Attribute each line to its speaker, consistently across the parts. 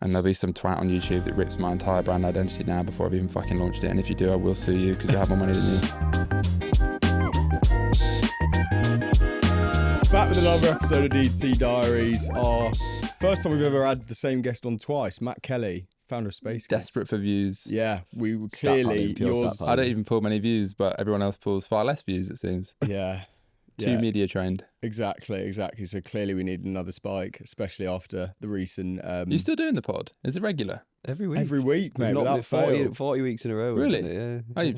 Speaker 1: And there'll be some twat on YouTube that rips my entire brand identity now before I've even fucking launched it. And if you do, I will sue you because you have more money than you.
Speaker 2: Back with another episode of D2C Diaries. Our first time we've ever had the same guest on twice, Matt Kelly, founder of Spacegoods.
Speaker 1: Desperate for views.
Speaker 2: Yeah, we were clearly yours.
Speaker 1: I don't even pull many views, but everyone else pulls far less views, it seems.
Speaker 2: Yeah.
Speaker 1: Too media trained.
Speaker 2: Exactly. So clearly we need another spike, especially after the recent...
Speaker 1: You still doing the pod? Is it regular?
Speaker 3: Every week.
Speaker 2: Every week, mate, without
Speaker 3: 40 weeks in a row.
Speaker 1: Really?
Speaker 3: Yeah.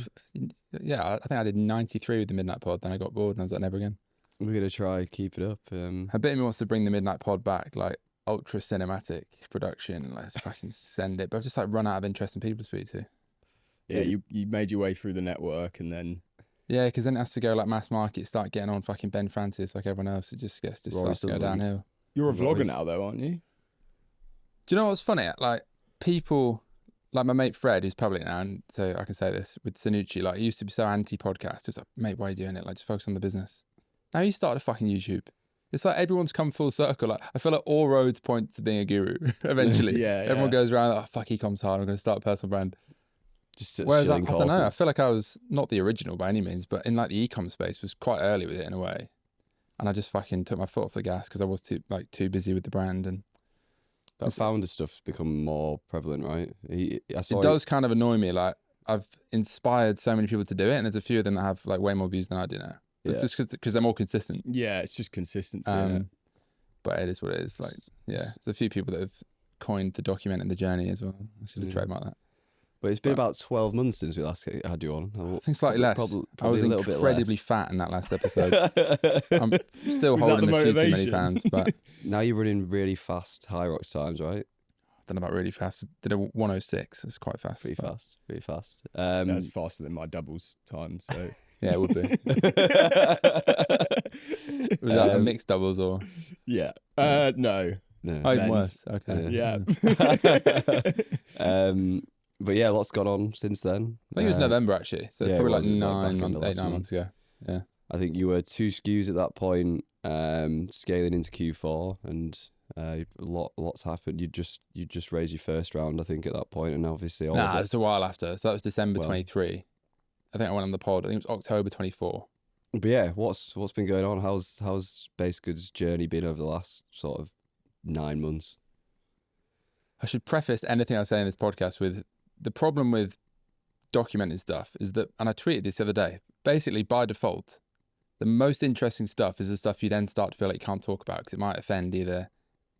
Speaker 1: Yeah, I think I did 93 with the Midnight Pod, then I got bored and I was like, never again.
Speaker 3: We're going to try keep it up.
Speaker 1: A bit of me wants to bring the Midnight Pod back, like ultra cinematic production, let's fucking send it. But I've just like run out of interesting people to speak to.
Speaker 2: Yeah, you made your way through the network and then...
Speaker 1: Yeah, because then it has to go like mass market, start getting on fucking Ben Francis like everyone else. It just starts to go downhill.
Speaker 2: You're a vlogger now though, aren't you?
Speaker 1: Do you know what's funny? Like people, like my mate Fred, who's public now, and so I can say this, with Sanucci, like he used to be so anti-podcast. It was like, mate, why are you doing it? Like just focus on the business. Now he started a fucking YouTube. It's like everyone's come full circle. Like I feel like all roads point to being a guru eventually. Everyone goes around, oh fuck, e-com's hard, I'm going to start a personal brand. Whereas I don't know, I feel like I was not the original by any means, but in like the e-com space was quite early with it in a way. And I just fucking took my foot off the gas because I was too busy with the brand. And
Speaker 3: that founder stuff's become more prevalent, right?
Speaker 1: It does kind of annoy me. Like I've inspired so many people to do it, and there's a few of them that have like way more views than I do now. It's just because they're more consistent.
Speaker 2: Yeah, it's just consistency.
Speaker 1: But it is what it is. Like, yeah, there's a few people that have coined the document and the journey as well. I should have trademarked that.
Speaker 3: But it's been about 12 months since we last had you on.
Speaker 1: I think slightly less. Probably I was incredibly fat in that last episode. I'm still holding the few too many pounds, but
Speaker 3: now you're running really fast High Rocks times, right?
Speaker 1: I don't know about really fast. I did a 106. It's quite fast.
Speaker 3: Pretty fast.
Speaker 2: That's faster than my doubles time. So
Speaker 1: yeah, it would be. Was that a mixed doubles or?
Speaker 2: Yeah. No.
Speaker 1: Oh, even worse. Okay.
Speaker 2: Yeah.
Speaker 3: But yeah, lots gone on since then.
Speaker 1: I think it was November actually, so it's probably like 9 months ago. Yeah,
Speaker 3: I think you were 2 SKUs at that point, scaling into Q4, and lots happened. You just raised your first round, I think, at that point, and obviously
Speaker 1: it was a while after. So that was December 23. I think I went on the pod. I think it was October 24.
Speaker 3: But yeah, what's been going on? How's Spacegoods' journey been over the last sort of 9 months?
Speaker 1: I should preface anything I say in this podcast with the problem with documenting stuff is that, and I tweeted this the other day, basically by default, the most interesting stuff is the stuff you then start to feel like you can't talk about because it might offend either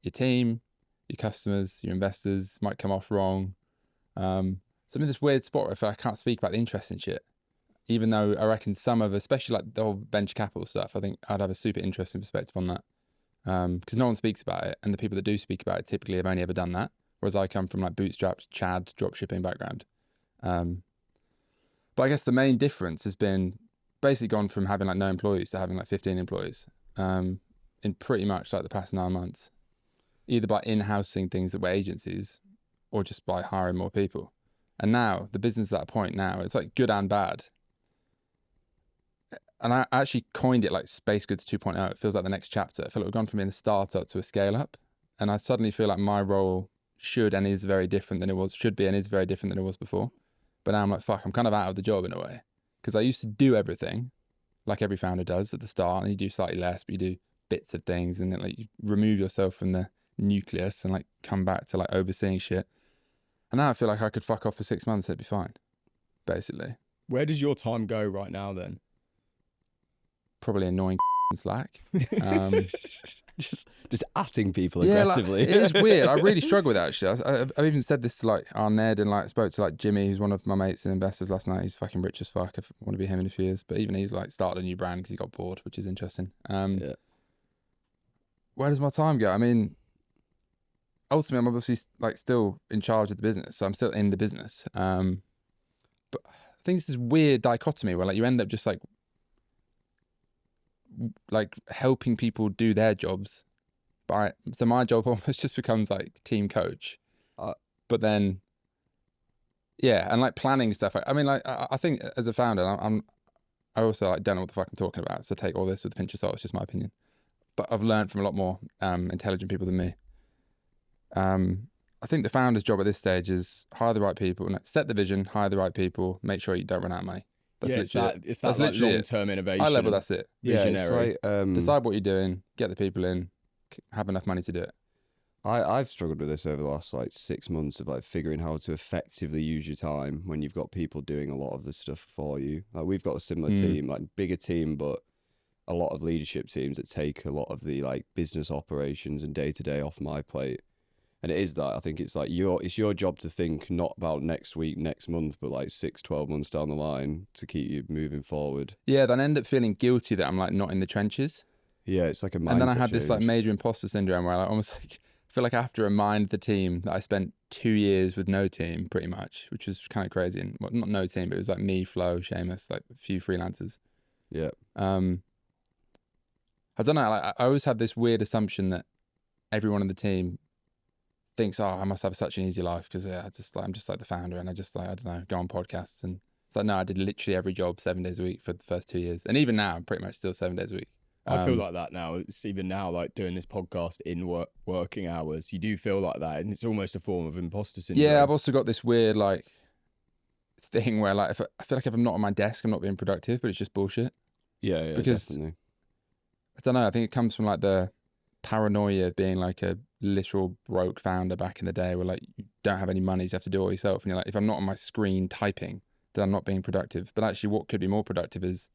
Speaker 1: your team, your customers, your investors, might come off wrong. So I'm in this weird spot where I feel like I can't speak about the interesting shit, even though I reckon some of, especially like the whole venture capital stuff, I think I'd have a super interesting perspective on that because no one speaks about it, and the people that do speak about it typically have only ever done that. Whereas I come from like bootstrapped Chad dropshipping background. But I guess the main difference has been basically gone from having like no employees to having like 15 employees in pretty much like the past 9 months, either by in-housing things that were agencies or just by hiring more people. And now the business is at a point now, it's like good and bad. And I actually coined it like Spacegoods 2.0. It feels like the next chapter. I feel like we've gone from being a startup to a scale up. And I suddenly feel like my role should and is very different than it was, should be and is very different than it was before. But now I'm like, fuck, I'm kind of out of the job in a way. Because I used to do everything like every founder does at the start, and you do slightly less, but you do bits of things, and then like you remove yourself from the nucleus and like come back to like overseeing shit. And now I feel like I could fuck off for 6 months, it'd be fine, basically.
Speaker 2: Where does your time go right now then?
Speaker 1: Probably annoying Slack.
Speaker 3: Just atting people aggressively.
Speaker 1: Like, it is weird. I really struggle with that actually. I've even said this to like our Ned, and like spoke to like Jimmy, who's one of my mates and investors last night. He's fucking rich as fuck. I want to be him in a few years, but even he's like started a new brand because he got bored, which is interesting. Where does my time go? I mean, ultimately I'm obviously like still in charge of the business, so I'm still in the business. But I think it's this weird dichotomy where like you end up just like helping people do their jobs, so my job almost just becomes like team coach, but then and like planning stuff. I mean, like I think as a founder, I also like don't know what the fuck I'm talking about, so take all this with a pinch of salt. It's just my opinion, but I've learned from a lot more intelligent people than me. I think the founder's job at this stage is hire the right people, set the vision, hire the right people, make sure you don't run out of money. That's literally it.
Speaker 2: It's
Speaker 1: That's
Speaker 2: that like
Speaker 1: literally it.
Speaker 2: long-term innovation.
Speaker 1: High level, that's it.
Speaker 2: Visionary.
Speaker 3: Yeah, it's like,
Speaker 1: Decide what you're doing, get the people in, have enough money to do it.
Speaker 3: I've struggled with this over the last like 6 months of like figuring how to effectively use your time when you've got people doing a lot of the stuff for you. Like we've got a similar team, like bigger team, but a lot of leadership teams that take a lot of the like business operations and day to day off my plate. And it is that, I think it's like it's your job to think not about next week, next month, but like 6-12 months down the line to keep you moving forward.
Speaker 1: Yeah, then I end up feeling guilty that I'm like not in the trenches.
Speaker 3: Yeah, it's like a mindset
Speaker 1: And then I had
Speaker 3: change.
Speaker 1: this like major imposter syndrome where I almost like feel like I have to remind the team that I spent 2 years with no team pretty much, which was kind of crazy. And well, not no team, but it was like me, Flo, Seamus, like a few freelancers.
Speaker 3: Yeah.
Speaker 1: I don't know. Like, I always had this weird assumption that everyone on the team thinks, oh, I must have such an easy life because I'm just like the founder and I just like, I don't know, go on podcasts. And it's like, no, I did literally every job 7 days a week for the first 2 years. And even now, I'm pretty much still 7 days a week.
Speaker 2: I feel like that now. It's even now, like doing this podcast in working hours, you do feel like that. And it's almost a form of imposter syndrome.
Speaker 1: Yeah, I've also got this weird like thing where like, I feel like if I'm not on my desk, I'm not being productive, but it's just bullshit.
Speaker 3: Yeah,
Speaker 1: because
Speaker 3: definitely.
Speaker 1: I don't know. I think it comes from like the paranoia of being like a literal broke founder back in the day where like you don't have any money, so you have to do it all yourself. And you're like, if I'm not on my screen typing, then I'm not being productive. But actually what could be more productive is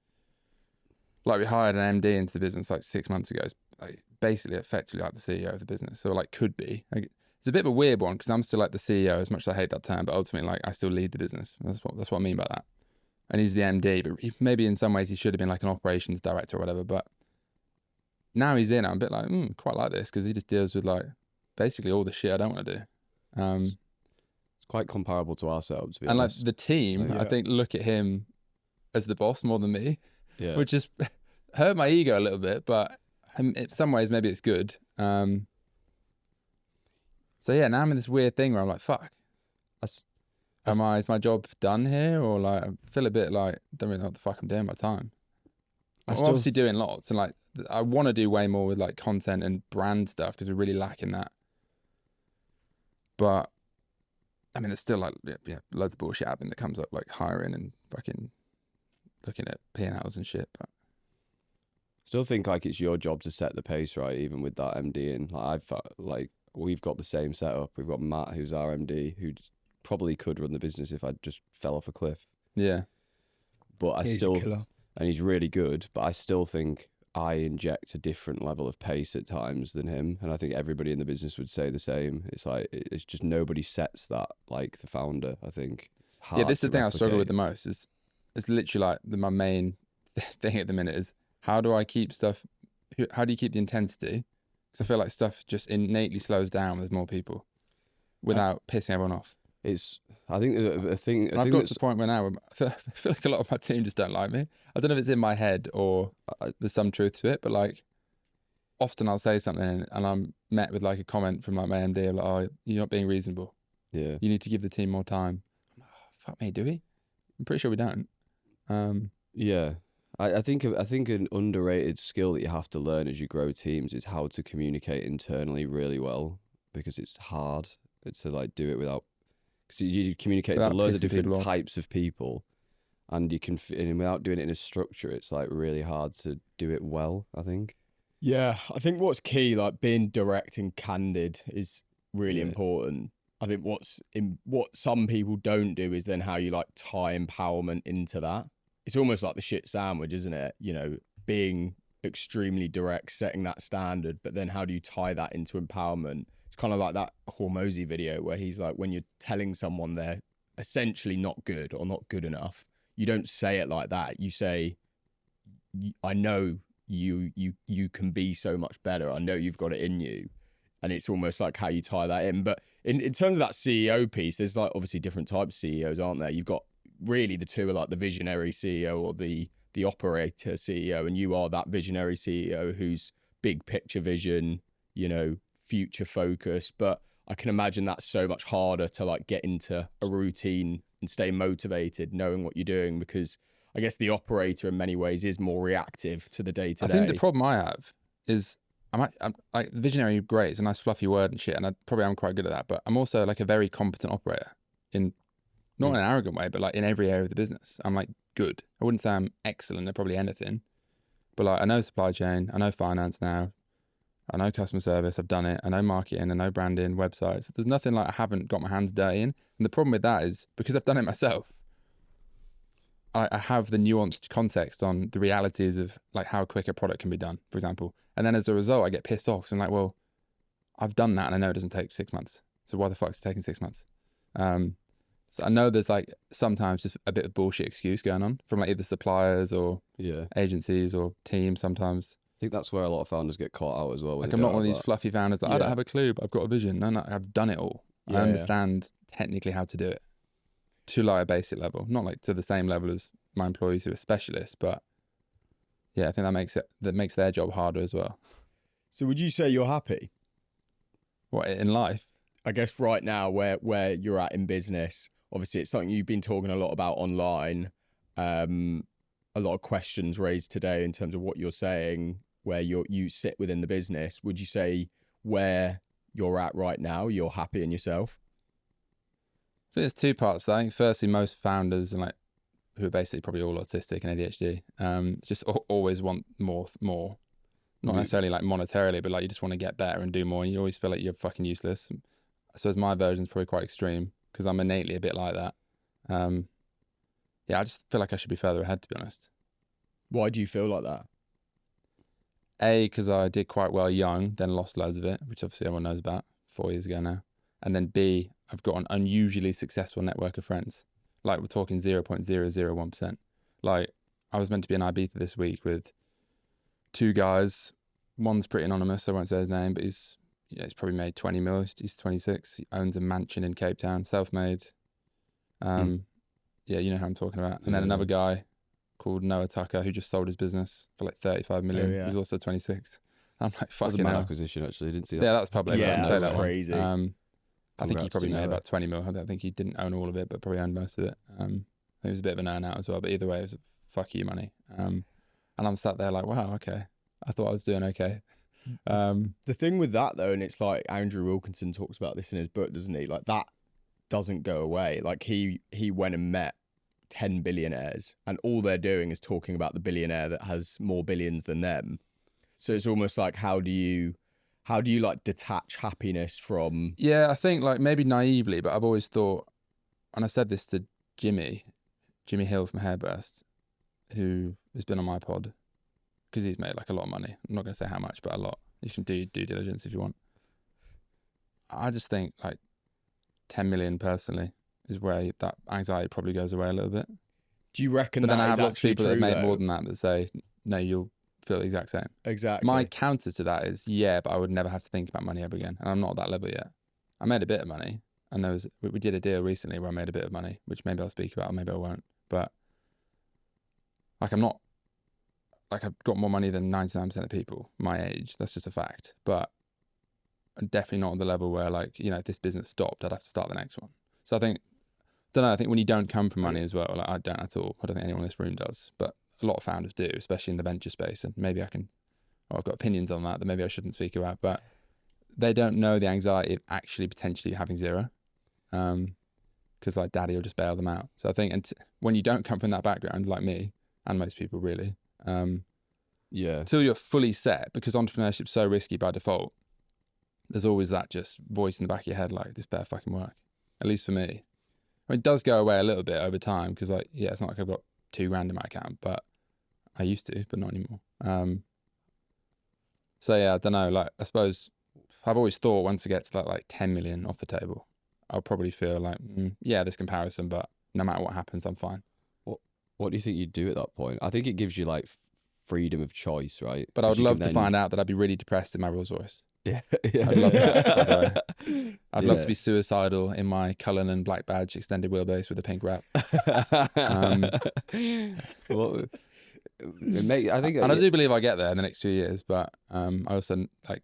Speaker 1: like we hired an MD into the business like 6 months ago. It's like basically effectively like the CEO of the business. So like could be. Like, it's a bit of a weird one because I'm still like the CEO as much as I hate that term, but ultimately like I still lead the business. That's what I mean by that. And he's the MD, but maybe in some ways he should have been like an operations director or whatever. But now he's in, I'm a bit like, quite like this because he just deals with like basically all the shit I don't want to do.
Speaker 3: It's quite comparable to our setup, to be
Speaker 1: and
Speaker 3: honest.
Speaker 1: like the team, I think, look at him as the boss more than me, which just hurt my ego a little bit, but in some ways maybe it's good. So yeah, now I'm in this weird thing where I'm like, fuck. Is my job done here? Or like, I feel a bit like, don't really know what the fuck I'm doing with my time. I'm obviously doing lots and like, I want to do way more with like content and brand stuff because we're really lacking that. But I mean, there's still like loads of bullshit happening that comes up, like hiring and fucking looking at P&Ls and shit. But
Speaker 3: still think like it's your job to set the pace, right? Even with that MD in, like we've got the same setup. We've got Matt, who's our MD, who probably could run the business if I just fell off a cliff.
Speaker 1: Yeah,
Speaker 3: but
Speaker 2: he's a killer.
Speaker 3: And he's really good. But I still think I inject a different level of pace at times than him, and I think everybody in the business would say the same. It's like it's just nobody sets that like the founder. I think.
Speaker 1: Yeah, this is the thing I struggle with the most. Is it's literally like my main thing at the minute is how do I keep stuff? How do you keep the intensity? Because I feel like stuff just innately slows down when there's more people, without pissing everyone off.
Speaker 3: I think there's a thing.
Speaker 1: I've got to the point where now I feel like a lot of my team just don't like me. I don't know if it's in my head or there's some truth to it, but like often I'll say something and I'm met with like a comment from like my MD like, "Oh, you're not being reasonable.
Speaker 3: Yeah,
Speaker 1: you need to give the team more time." I'm like, oh, fuck me, do we? I'm pretty sure we don't.
Speaker 3: Yeah, I think an underrated skill that you have to learn as you grow teams is how to communicate internally really well, because it's hard to like do it without. Because you communicate to loads of different types of people, and you can, and without doing it in a structure, it's like really hard to do it well, I think.
Speaker 2: Yeah, I think what's key, like being direct and candid, is really important. I think what some people don't do is then how you like tie empowerment into that. It's almost like the shit sandwich, isn't it? You know, being extremely direct, setting that standard, but then how do you tie that into empowerment? It's kind of like that Hormozy video where he's like, when you're telling someone they're essentially not good or not good enough, you don't say it like that. You say, I know you can be so much better. I know you've got it in you. And it's almost like how you tie that in. But in terms of that CEO piece, there's like obviously different types of CEOs, aren't there? You've got really the two are like the visionary CEO or the operator CEO. And you are that visionary CEO who's big picture vision, you know, future focus. But I can imagine that's so much harder to like get into a routine and stay motivated knowing what you're doing, because I guess the operator in many ways is more reactive to the day to day.
Speaker 1: I think the problem I have is I'm like visionary, great. It's a nice fluffy word and shit, and I probably am quite good at that. But I'm also like a very competent operator in not in an arrogant way, but like in every area of the business. I'm like good. I wouldn't say I'm excellent at probably anything, but like I know supply chain, I know finance now, I know customer service. I've done it. I know marketing, I know branding, websites. There's nothing like I haven't got my hands dirty in. And the problem with that is because I've done it myself, I have the nuanced context on the realities of like how quick a product can be done, for example. And then as a result, I get pissed off. So I'm like, well, I've done that and I know it doesn't take 6 months. So why the fuck is it taking 6 months? So I know there's like sometimes just a bit of bullshit excuse going on from like either suppliers or agencies or teams sometimes.
Speaker 3: I think that's where a lot of founders get caught out as well.
Speaker 1: Like I'm not one of these fluffy founders that I don't have a clue, but I've got a vision. No, I've done it all. I understand technically how to do it to like a basic level, not like to the same level as my employees who are specialists, but yeah, I think that makes their job harder as well.
Speaker 2: So would you say you're happy?
Speaker 1: What, in life?
Speaker 2: I guess right now where you're at in business, obviously it's something you've been talking a lot about online. A lot of questions raised today in terms of what you're saying, where you sit within the business. Would you say where you're at right now, you're happy in yourself?
Speaker 1: I think there's two parts. I think firstly, most founders and like who are basically probably all autistic and ADHD, just always want more. Not necessarily like monetarily, but like you just want to get better and do more. And you always feel like you're fucking useless. I suppose my version's probably quite extreme because I'm innately a bit like that. Yeah, I just feel like I should be further ahead, to be honest.
Speaker 2: Why do you feel like that?
Speaker 1: A, because I did quite well young, then lost loads of it, which obviously everyone knows about 4 years ago now. And then B, I've got an unusually successful network of friends. Like we're talking 0.001%. Like I was meant to be in Ibiza this week with 2 guys. One's pretty anonymous, I won't say his name, but he's probably made 20 mil. He's 26. He owns a mansion in Cape Town, self-made. Yeah, you know who I'm talking about. And then another guy called Noah Tucker who just sold his business for like 35 million. Oh, yeah. He's also 26. I'm like, fucking hell.
Speaker 3: Acquisition, actually. Didn't see that.
Speaker 1: Yeah, that was public.
Speaker 2: Yeah,
Speaker 1: so
Speaker 2: that was
Speaker 1: that
Speaker 2: crazy.
Speaker 1: I think he probably made about 20 mil. I don't think he didn't own all of it, but probably owned most of it. I think it was a bit of an earn out as well, but either way, it was fuck you money. And I'm sat there like, wow, okay. I thought I was doing okay.
Speaker 2: The thing with that though, and it's like Andrew Wilkinson talks about this in his book, doesn't he? Like that doesn't go away. Like he went and met 10 billionaires and all they're doing is talking about the billionaire that has more billions than them. So it's almost like how do you like detach happiness from...
Speaker 1: Yeah, I think like maybe naively, but I've always thought, and I said this to Jimmy Hill from Hairburst, who has been on my pod, because he's made like a lot of money. I'm not going to say how much, but a lot. You can do due diligence if you want. I just think like 10 million personally is where that anxiety probably goes away a little bit.
Speaker 2: Do you reckon
Speaker 1: but
Speaker 2: that
Speaker 1: then I have
Speaker 2: is
Speaker 1: lots of people that make
Speaker 2: though?
Speaker 1: more than that say, no, you'll feel the exact same.
Speaker 2: Exactly.
Speaker 1: My counter to that is, yeah, but I would never have to think about money ever again. And I'm not at that level yet. I made a bit of money. And we did a deal recently where I made a bit of money, which maybe I'll speak about, or maybe I won't. But like I'm not, like I've got more money than 99% of people my age. That's just a fact. But I'm definitely not on the level where like, you know, if this business stopped, I'd have to start the next one. So I think when you don't come from money as well, like I don't at all. I don't think anyone in this room does, but a lot of founders do, especially in the venture space. And maybe I've got opinions on that maybe I shouldn't speak about, but they don't know the anxiety of actually potentially having zero. Because like daddy will just bail them out. So I think when you don't come from that background, like me and most people really, until you're fully set, because entrepreneurship's so risky by default, there's always that just voice in the back of your head like, this better fucking work. At least for me. I mean, it does go away a little bit over time because like, yeah, it's not like I've got $2,000 in my account, but I used to, but not anymore. So yeah, I don't know, like I suppose I've always thought once I get to like 10 million off the table, I'll probably feel like, yeah, this comparison, but no matter what happens, I'm fine.
Speaker 3: What do you think you'd do at that point? I think it gives you like freedom of choice, right?
Speaker 1: But I would love to find out that I'd be really depressed in my Rolls Royce.
Speaker 3: Yeah.
Speaker 1: I'd love that. I'd love to be suicidal in my Cullinan black badge extended wheelbase with a pink wrap.
Speaker 3: Well, I think,
Speaker 1: and I do believe I get there in the next 2 years, but I also like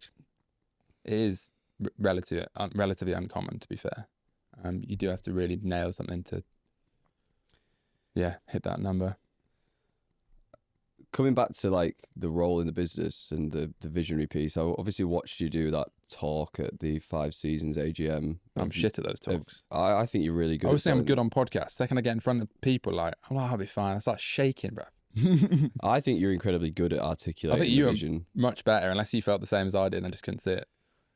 Speaker 1: it is relatively uncommon, to be fair. You do have to really nail something to hit that number.
Speaker 3: coming back to like the role in the business and the visionary piece, I obviously watched you do that talk at the 5 Seasons AGM.
Speaker 1: I'm shit at those talks.
Speaker 3: I think you're really good.
Speaker 1: I always think I'm good on podcasts. Second I get in front of people, like, I'm like, I'll be fine. I start shaking, bro.
Speaker 3: I think you're incredibly good at articulating
Speaker 1: I think you
Speaker 3: the
Speaker 1: are
Speaker 3: vision.
Speaker 1: much better, unless you felt the same as I did and I just couldn't see it.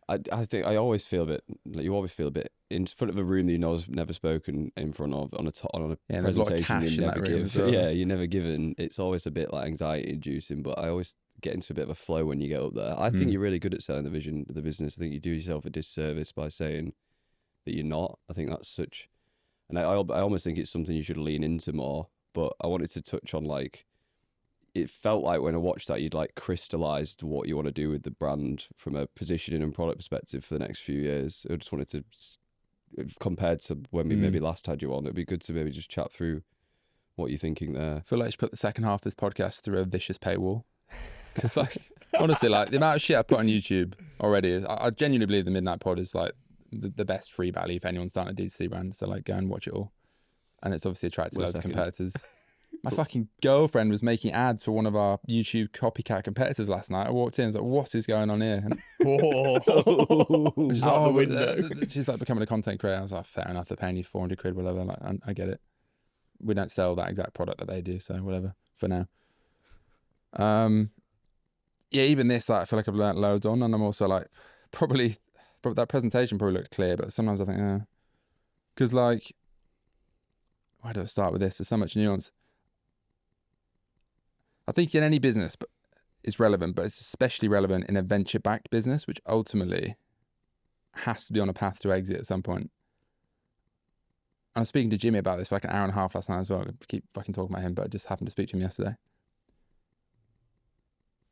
Speaker 3: I think I always feel a bit like you always feel a bit in front of a room that you know has never spoken in front of on a
Speaker 1: Yeah, there's a lot of
Speaker 3: presentation
Speaker 1: cash
Speaker 3: you
Speaker 1: in
Speaker 3: never
Speaker 1: that room
Speaker 3: give.
Speaker 1: as well.
Speaker 3: Yeah, you're never given. It's always a bit like anxiety inducing, but I always get into a bit of a flow when you get up there. I think you're really good at selling the vision of the business. I think you do yourself a disservice by saying that you're not. I think that's such, and I almost think it's something you should lean into more. But I wanted to touch on like, it felt like when I watched that, you'd like crystallized what you want to do with the brand from a positioning and product perspective for the next few years. I just wanted to, compared to when we maybe last had you on, it'd be good to maybe just chat through what you're thinking there.
Speaker 1: I feel like you should put the second half of this podcast through a vicious paywall. Because like, honestly, like the amount of shit I put on YouTube already is, I genuinely believe the Midnight Pod is like the best free value for anyone starting a D2C brand. So like, go and watch it all. And it's obviously attracted loads of competitors. My fucking girlfriend was making ads for one of our YouTube copycat competitors last night. I walked in, I was like, what is going on here? And she's like,
Speaker 2: Out the window.
Speaker 1: She's like becoming a content creator. I was like, fair enough, they're paying you 400 quid, whatever. Like, I get it. We don't sell that exact product that they do, so whatever for now. Yeah, even this, like, I feel like I've learnt loads on, and I'm also like, probably that presentation probably looked clear, but sometimes I think, because like, why do I start with this? There's so much nuance. I think in any business, but it's relevant, but it's especially relevant in a venture-backed business, which ultimately has to be on a path to exit at some point. I was speaking to Jimmy about this for like an hour and a half last night as well. I keep fucking talking about him, but I just happened to speak to him yesterday.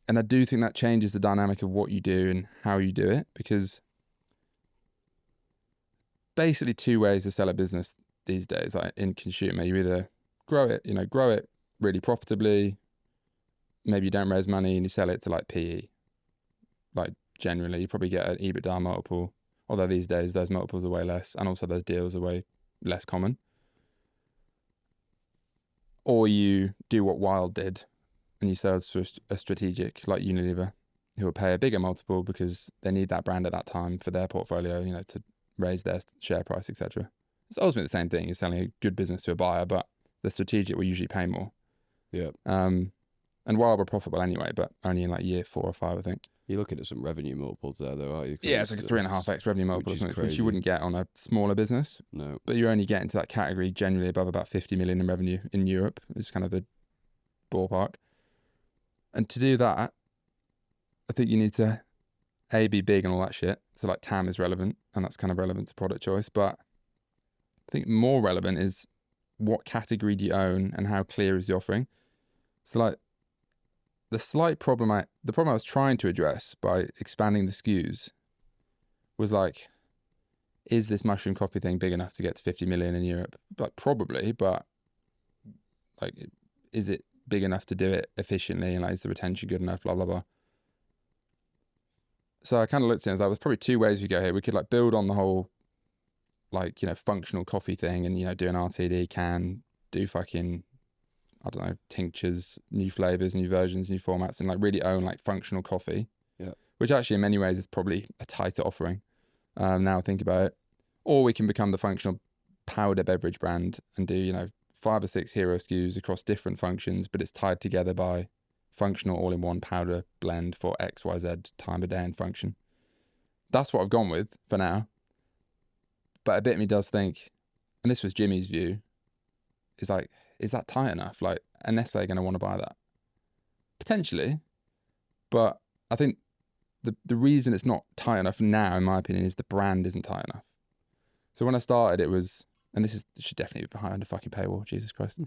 Speaker 1: And I do think that changes the dynamic of what you do and how you do it, because basically 2 ways to sell a business these days, like in consumer. You either grow it really profitably. Maybe you don't raise money and you sell it to like PE. Like generally, you probably get an EBITDA multiple, although these days those multiples are way less, and also those deals are way less common. Or you do what Wild did and you sell to a strategic like Unilever, who will pay a bigger multiple because they need that brand at that time for their portfolio, to raise their share price, etc. It's ultimately the same thing. You're selling a good business to a buyer, but the strategic will usually pay more.
Speaker 3: Yeah.
Speaker 1: And Wild were profitable anyway, but only in like year 4 or 5, I think.
Speaker 3: You're looking at some revenue multiples there, though, aren't you?
Speaker 1: Yeah, it's like a 3.5x revenue multiple, which you wouldn't get on a smaller business.
Speaker 3: No.
Speaker 1: But you're only getting to that category generally above about 50 million in revenue in Europe, is kind of the ballpark. And to do that, I think you need to, A, be big and all that shit. So like TAM is relevant, and that's kind of relevant to product choice. But I think more relevant is what category do you own and how clear is the offering. So like, the problem I was trying to address by expanding the SKUs was like, is this mushroom coffee thing big enough to get to 50 million in Europe? But probably, but like, is it big enough to do it efficiently, and like, is the retention good enough, blah, blah, blah. So I kind of looked at it and was like, there's probably 2 ways we go here. We could like build on the whole like, functional coffee thing and, do an RTD can, do fucking, I don't know, tinctures, new flavors, new versions, new formats, and like really own like functional coffee.
Speaker 3: Yeah.
Speaker 1: Which actually in many ways is probably a tighter offering. Now I think about it. Or we can become the functional powder beverage brand and do, 5 or 6 hero SKUs across different functions, but it's tied together by functional all-in-one powder blend for XYZ time of day and function. That's what I've gone with for now. But a bit of me does think, and this was Jimmy's view, is like, is that tight enough? Like, are Nestle going to want to buy that? Potentially. But I think the reason it's not tight enough now, in my opinion, is the brand isn't tight enough. So when I started, it was, and this should definitely be behind a fucking paywall, Jesus Christ.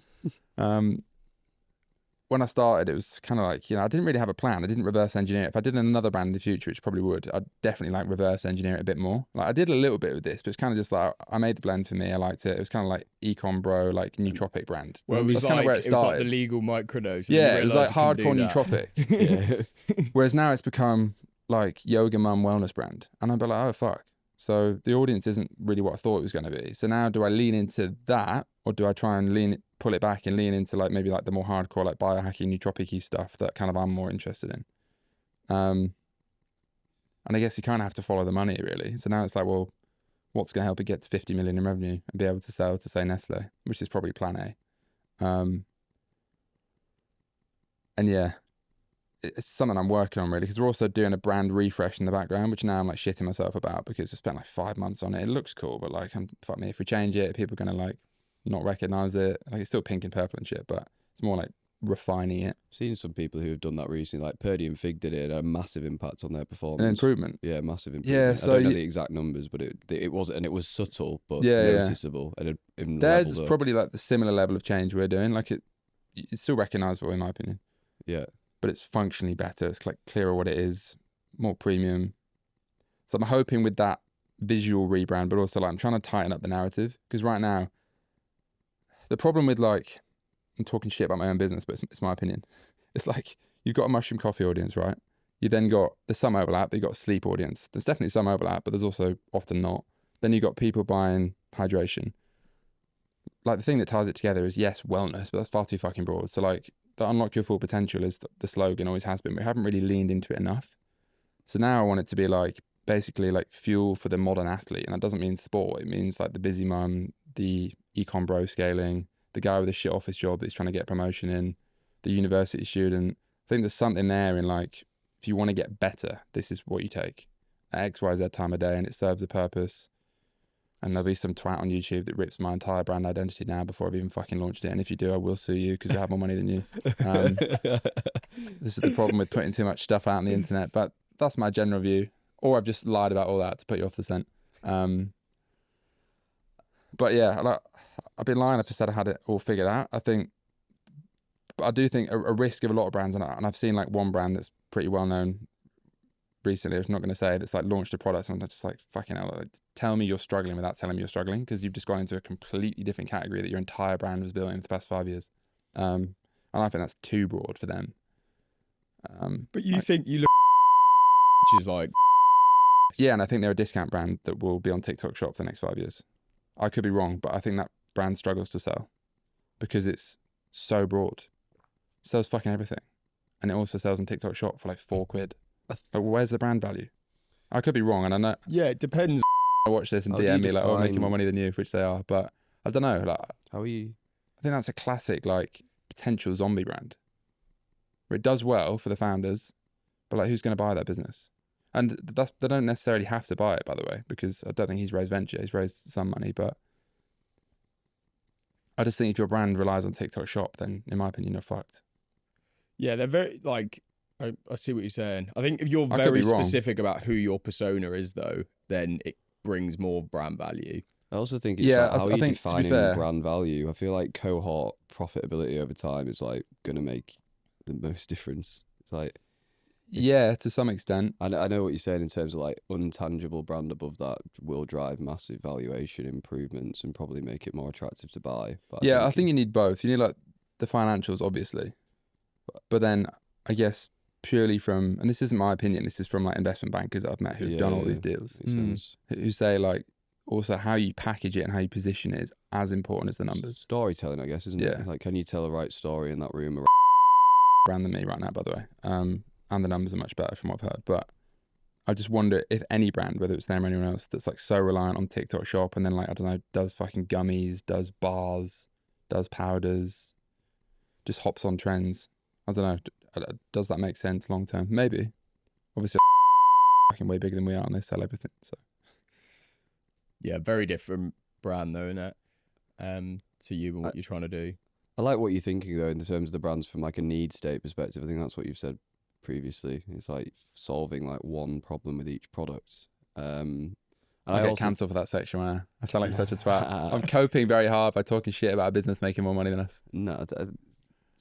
Speaker 1: When I started, it was kind of like, I didn't really have a plan. I didn't reverse engineer it. If I did another brand in the future, which probably would, I'd definitely like reverse engineer it a bit more. Like I did a little bit with this, but it's kind of just like, I made the blend for me. I liked it. It was kind of like Econ Bro, like nootropic brand.
Speaker 2: Well, that's
Speaker 1: kind of where it started.
Speaker 2: It was like the legal microdose.
Speaker 1: Yeah, it was like hardcore nootropic. Yeah. Whereas now it's become like Yoga Mum wellness brand. And I'd be like, oh, fuck. So the audience isn't really what I thought it was going to be. So now do I lean into that, or do I try and lean pull it back and lean into like maybe like the more hardcore like biohacking, nootropic-y stuff that kind of I'm more interested in. And I guess you kind of have to follow the money really. So now it's like, well, what's going to help it get to 50 million in revenue and be able to sell to say Nestle, which is probably plan A. And yeah, it's something I'm working on really, because we're also doing a brand refresh in the background, which now I'm like shitting myself about because I spent like 5 months on it. It looks cool, but like, fuck me, if we change it, people are going to like not recognize it. Like it's still pink and purple and shit, but it's more like refining it.
Speaker 3: I've seen some people who have done that recently, like Purdy and Fig did it, a massive impact on their performance.
Speaker 1: An improvement.
Speaker 3: Yeah, massive improvement.
Speaker 1: Yeah, so
Speaker 3: I don't know the exact numbers, but it was, and it was subtle, but noticeable. And it
Speaker 1: theirs is
Speaker 3: leveled up.
Speaker 1: probably like the similar level of change we're doing. Like it's still recognizable in my opinion.
Speaker 3: Yeah.
Speaker 1: But it's functionally better. It's like clearer what it is, more premium. So I'm hoping with that visual rebrand, but also like I'm trying to tighten up the narrative, because right now, the problem with like, I'm talking shit about my own business, but it's my opinion. It's like you've got a mushroom coffee audience, right? You then there's some overlap, but you've got a sleep audience. There's definitely some overlap, but there's also often not. Then you've got people buying hydration. Like the thing that ties it together is yes, wellness, but that's far too fucking broad. So like the unlock your full potential is the slogan, always has been. We haven't really leaned into it enough. So now I want it to be like basically like fuel for the modern athlete. And that doesn't mean sport. It means like the busy mum, the econ bro scaling, the guy with a shit office job that's trying to get a promotion in, the university student. I think there's something there in like, if you want to get better, this is what you take at X, Y, Z time of day, and it serves a purpose. And there'll be some twat on YouTube that rips my entire brand identity now before I've even fucking launched it. And if you do, I will sue you because I have more money than you. This is the problem with putting too much stuff out on the internet. But that's my general view. Or I've just lied about all that to put you off the scent. But yeah, I've been lying if I said I had it all figured out. I do think a risk of a lot of brands, and I've seen like one brand that's pretty well known recently, I'm not going to say, that's like launched a product and I'm just like, fucking hell, like, tell me you're struggling without telling me you're struggling, because you've just gone into a completely different category that your entire brand was built in the past 5 years. And I think that's too broad for them.
Speaker 2: But you think you look, which is like,
Speaker 1: yeah, and I think they're a discount brand that will be on TikTok Shop for the next 5 years. I could be wrong, but I think that brand struggles to sell because it's so broad. It sells fucking everything. And it also sells on TikTok Shop for like £4. Like, where's the brand value? I could be wrong, and I know.
Speaker 2: Yeah, it depends.
Speaker 1: I watch this and DM me like, "Oh, I'm making more money than you," which they are, but I don't know. Like,
Speaker 3: how are you? I
Speaker 1: think that's a classic like potential zombie brand, where it does well for the founders, but like, who's going to buy that business? And they don't necessarily have to buy it, by the way, because I don't think he's raised venture. He's raised some money, but I just think if your brand relies on TikTok Shop, then in my opinion, you're fucked.
Speaker 2: Yeah, they're very like. I see what you're saying. I think if you're very specific about who your persona is, though, then it brings more brand value.
Speaker 3: I also think it's like, how are you defining brand value? I feel like cohort profitability over time is like going to make the most difference. It's like,
Speaker 1: yeah, to some extent.
Speaker 3: I know what you're saying in terms of like untangible brand above that will drive massive valuation improvements and probably make it more attractive to buy. But
Speaker 1: I think you need both. You need like the financials, obviously, but then I guess purely from, and this isn't my opinion, this is from like investment bankers that I've met who've done all these deals, who say like also how you package it and how you position it is as important as the numbers.
Speaker 3: Storytelling, I guess, isn't it? Like, can you tell the right story in that room?
Speaker 1: Brand than me right now, by the way. And the numbers are much better from what I've heard. But I just wonder if any brand, whether it's them or anyone else, that's like so reliant on TikTok Shop and then like, I don't know, does fucking gummies, does bars, does powders, just hops on trends. I don't know. Does that make sense long term? Maybe. Obviously, fucking way bigger than we are, and they sell everything. So,
Speaker 2: yeah, very different brand though, isn't it? To you and what you're trying to do.
Speaker 3: I like what you're thinking though in terms of the brands from like a need state perspective. I think that's what you've said previously. It's like solving like one problem with each product.
Speaker 1: I get cancelled for that section where I sound like such a twat. I'm coping very hard by talking shit about a business making more money than us.
Speaker 3: No, it's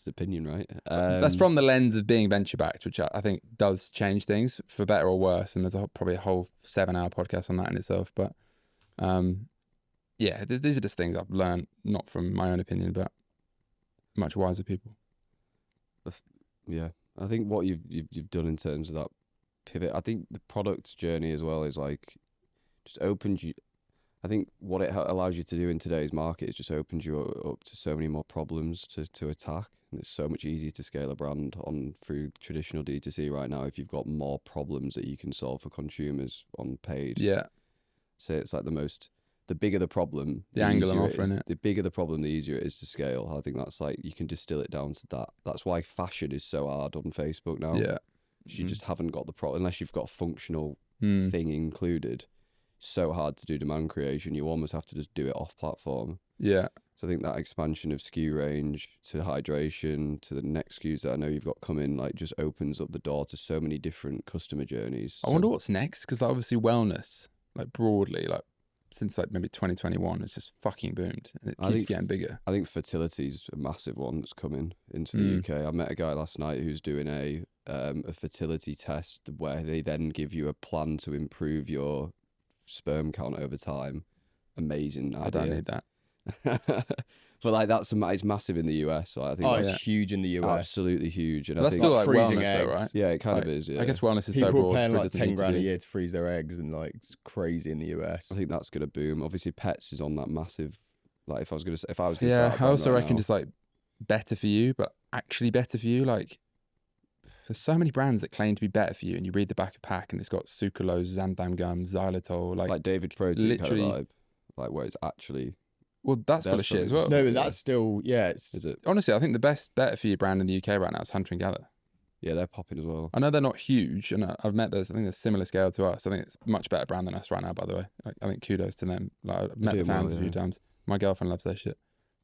Speaker 3: opinion, right?
Speaker 1: That's from the lens of being venture backed, which I think does change things for better or worse. And there's probably a whole 7-hour podcast on that in itself. But yeah, these are just things I've learned, not from my own opinion, but much wiser people.
Speaker 3: Yeah, I think what you've done in terms of that pivot, I think the product journey as well is like just opens you. I think what it allows you to do in today's market is just opens you up to so many more problems to attack. And it's so much easier to scale a brand on through traditional D2C right now if you've got more problems that you can solve for consumers on paid.
Speaker 1: Yeah.
Speaker 3: So it's like the bigger the problem,
Speaker 1: The angle I'm offering it.
Speaker 3: The bigger the problem, the easier it is to scale. I think that's like, you can distill it down to that. That's why fashion is so hard on Facebook now.
Speaker 1: Yeah.
Speaker 3: You just haven't got the problem, unless you've got a functional
Speaker 1: Mm.
Speaker 3: thing included. So hard to do demand creation. You almost have to just do it off platform.
Speaker 1: Yeah.
Speaker 3: So I think that expansion of SKU range to hydration to the next SKUs that I know you've got coming, like, just opens up the door to so many different customer journeys.
Speaker 1: I wonder what's next, because obviously wellness, like broadly, like since like maybe 2021, it's just fucking boomed, and it keeps getting bigger.
Speaker 3: I think fertility's a massive one that's coming into the UK. I met a guy last night who's doing a fertility test where they then give you a plan to improve your sperm count over time. Amazing idea.
Speaker 1: I don't need that.
Speaker 3: But like it's massive in the US. So I think
Speaker 2: it's huge in the US.
Speaker 3: Absolutely huge. And
Speaker 1: But
Speaker 3: I
Speaker 1: that's
Speaker 3: think
Speaker 1: still like
Speaker 2: freezing
Speaker 1: wellness, though,
Speaker 2: eggs.
Speaker 1: right?
Speaker 3: yeah, it kind
Speaker 1: Like,
Speaker 3: of is. Yeah.
Speaker 1: I guess wellness is
Speaker 2: People
Speaker 1: so broad.
Speaker 2: are paying
Speaker 1: but it
Speaker 2: like
Speaker 1: doesn't
Speaker 2: 10
Speaker 1: need to
Speaker 2: grand a
Speaker 1: be.
Speaker 2: year to freeze their eggs, and like it's crazy in the US.
Speaker 3: I think that's gonna boom. Obviously, pets is on that massive. Like if I was gonna
Speaker 1: Yeah,
Speaker 3: start a
Speaker 1: I
Speaker 3: brand
Speaker 1: also
Speaker 3: right
Speaker 1: reckon
Speaker 3: now,
Speaker 1: just like better for you, but actually better for you. Like, there's so many brands that claim to be better for you, and you read the back of pack, and it's got sucralose, xanthan gum, xylitol, like
Speaker 3: David Protein
Speaker 1: literally-
Speaker 3: kind of vibe, like where it's actually.
Speaker 1: well, that's full
Speaker 3: That's
Speaker 1: of shit as
Speaker 3: probably-
Speaker 1: well.
Speaker 2: No, but
Speaker 3: Yeah.
Speaker 2: that's still, it's
Speaker 3: Is it?
Speaker 1: Honestly, I think the better for you brand in the UK right now is Hunter and Gather.
Speaker 3: Yeah, they're popping as well.
Speaker 1: I know they're not huge, and I've met those. I think they're similar scale to us. I think it's a much better brand than us right now, by the way. Like, I think kudos to them. Like, I've met the
Speaker 3: doing well,
Speaker 1: fans a few
Speaker 3: yeah.
Speaker 1: times. My girlfriend loves their shit.